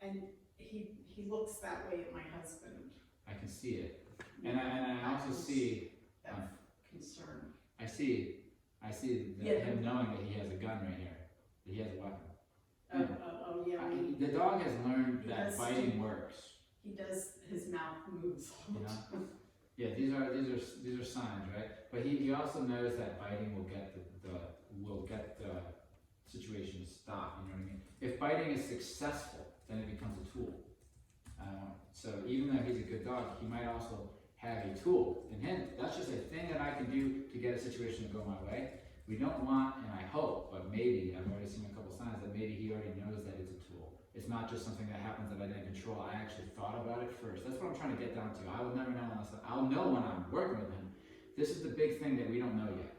And he looks that way at my husband. I can see it, and I also see that concern. I see him knowing that he has a gun right here, that he has a weapon. Yeah. The dog has learned He that does biting works. He does. His mouth moves. Yeah, these are signs, right? But he also knows that biting will get the situation to stop. You know what I mean? If biting is successful, then it becomes a tool. So even though he's a good dog, he might also have a tool in him. That's just a thing that I can do to get a situation to go my way. We don't want, and I hope, but maybe I've already seen a couple signs that maybe he already knows that it's a tool. It's not just something that happens that I didn't control. I actually thought about it first. That's what I'm trying to get down to. I will never know unless I'll know when I'm working with him. This is the big thing that we don't know yet.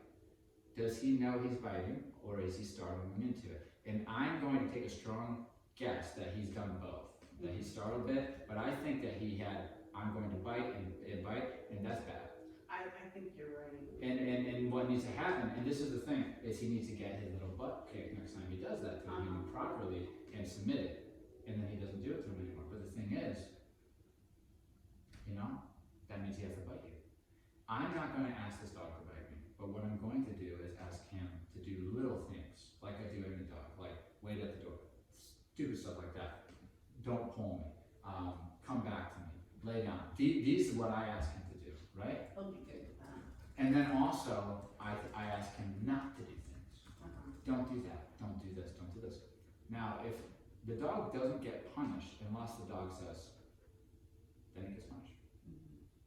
Does he know he's biting, or is he startling into it? And I'm going to take a strong guess that he's done both. That he startled a bit, but I think that he had, I'm going to bite and bite, and that's bad. I think you're right. And what needs to happen, and this is the thing, is he needs to get his little butt kicked next time he does that to him properly and submit it. And then he doesn't do it to him anymore. But the thing is, that means he has to bite you. I'm not going to ask this dog to bite me, but what I'm going to do is ask him to do little things, like I do every dog, like wait at the door, stupid stuff like that. Don't pull me, come back to me, lay down. These are what I ask him to do, right? He'll be good with that. And then also, I ask him not to do things. Don't do that, don't do this, don't do this. Now, if the dog doesn't get punished unless the dog says, then he gets punished.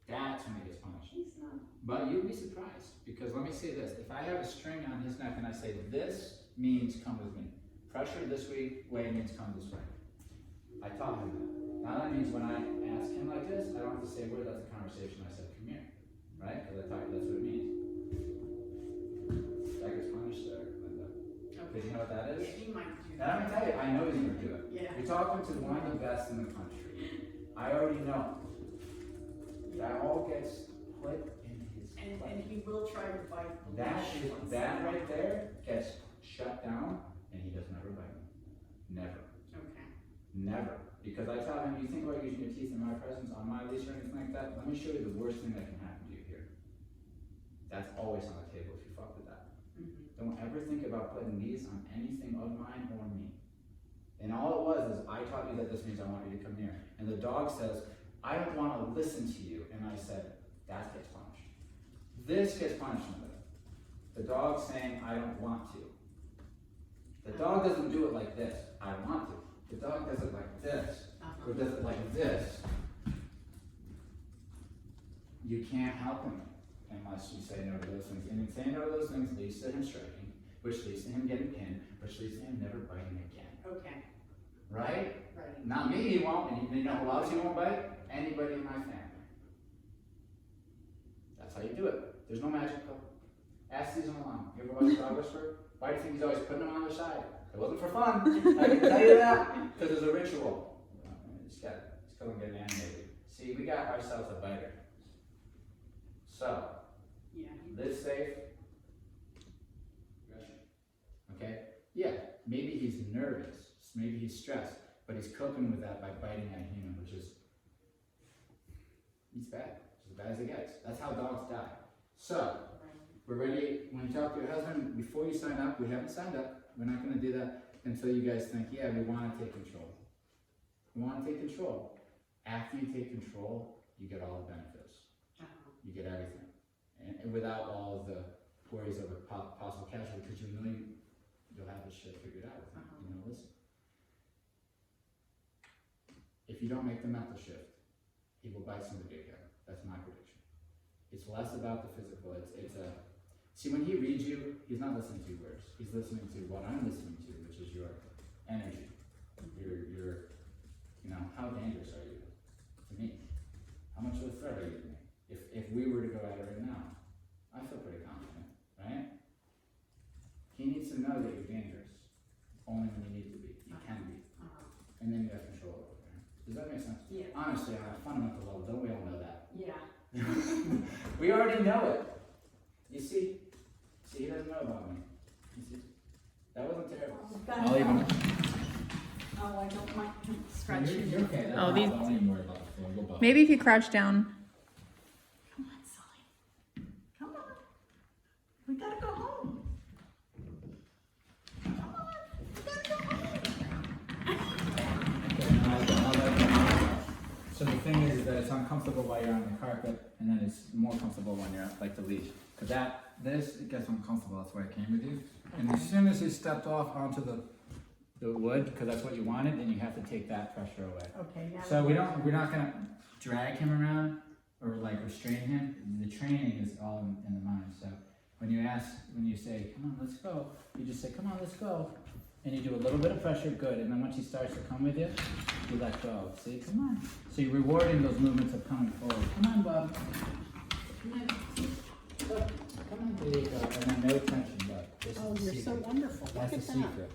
That's when he gets punished. He's not. But you'll be surprised, because let me say this, if I have a string on his neck and I say, this means come with me. Pressure this way means come this way. I taught him that. Now that means when I ask him like this, I don't have to say a word, that's a conversation. I said, come here, right? Because I taught you that's what it means. That gets punished there, Linda. Because you know what that is? Yeah, he might do And I'm gonna tell you, I know he's gonna do it. Yeah. You're talking to one of the best in the country. I already know. That all gets put in his And place. he will try to bite the leash once That in a right while. there gets shut down, and he does never bite me. Never. Okay. Never. Because I tell him, you think about using your teeth in my presence on my leash or anything like that, let me show you the worst thing that can happen to you here. That's always on the table if you fuck with that. Don't ever think about putting these on anything of mine or me. And all it was is, I taught you that this means I want you to come near. And the dog says, I don't want to listen to you. And I said, that gets punished. This gets punishment with it. The dog saying, I don't want to. The dog doesn't do it like this, I want to. The dog does it like this, or does it like this. You can't help him unless you say no to those things. And saying no to those things leads to him striking, which leads to him getting pinned, which leads to him never biting again. Okay. Right? Right. Not me, he won't. And you know who else he won't bite? Anybody in my family. That's how you do it. There's no magic pill. Ask Susan along. You ever watch Dog Whisperer? Why do you think he's always putting them on the side? It wasn't for fun. I can tell you that. Because it's a ritual. It's go and get animated. See, we got ourselves a biter. So, Yeah. live safe. Okay? Yeah, maybe he's nervous. Maybe he's stressed. But he's coping with that by biting at a human, which is, he's bad. It's as bad as it gets. That's how dogs die. So, we're ready. When you talk to your husband, before you sign up, we haven't signed up. We're not going to do that until you guys think, yeah, we want to take control. We want to take control. After you take control, you get all the benefits. You get everything. And without all of the worries of a possible casualty, because you know you'll have this shit figured out with him. You know, listen. If you don't make the mental shift, he will bite somebody again. That's my prediction. It's less about the physical. It's a see, when he reads you, he's not listening to words. He's listening to what I'm listening to, which is your energy. Your you know, how dangerous are you to me? How much of a threat are you to me? If we were to go at it right now, I feel pretty confident, right? He needs to know that you're dangerous. Only when you need to be. You can be. And then you have control over it. Does that make sense? Yeah. Honestly, on a fundamental level, don't we all know that? Yeah. We already know it. You see? See, he doesn't know about me. You see? That wasn't terrible. I'll even. Oh, I don't like scratching. You're okay. That's Oh, not these- the only word about the floor. Go bug. Maybe if you crouch down. Come on, Sulley. Come on. We gotta go home. Come on. We gotta go home. So the thing is that it's uncomfortable while you're on the carpet, and then it's more comfortable when you're like the leash. Because it gets uncomfortable. That's why I came with you. And as soon as you stepped off onto the wood, because that's what you wanted, then you have to take that pressure away. Okay, now. So we're not gonna drag him around or like restrain him. The training is all in the mind. So when you say, come on, let's go, you just say, come on, let's go. And you do a little bit of pressure, good. And then once he starts to come with you, you let go. See, come on. So you're rewarding those movements of coming forward. Come on, Bob. Come on. Look. Come on, there you go. And then no tension, Bob. This is the secret. wonderful. That's the secret.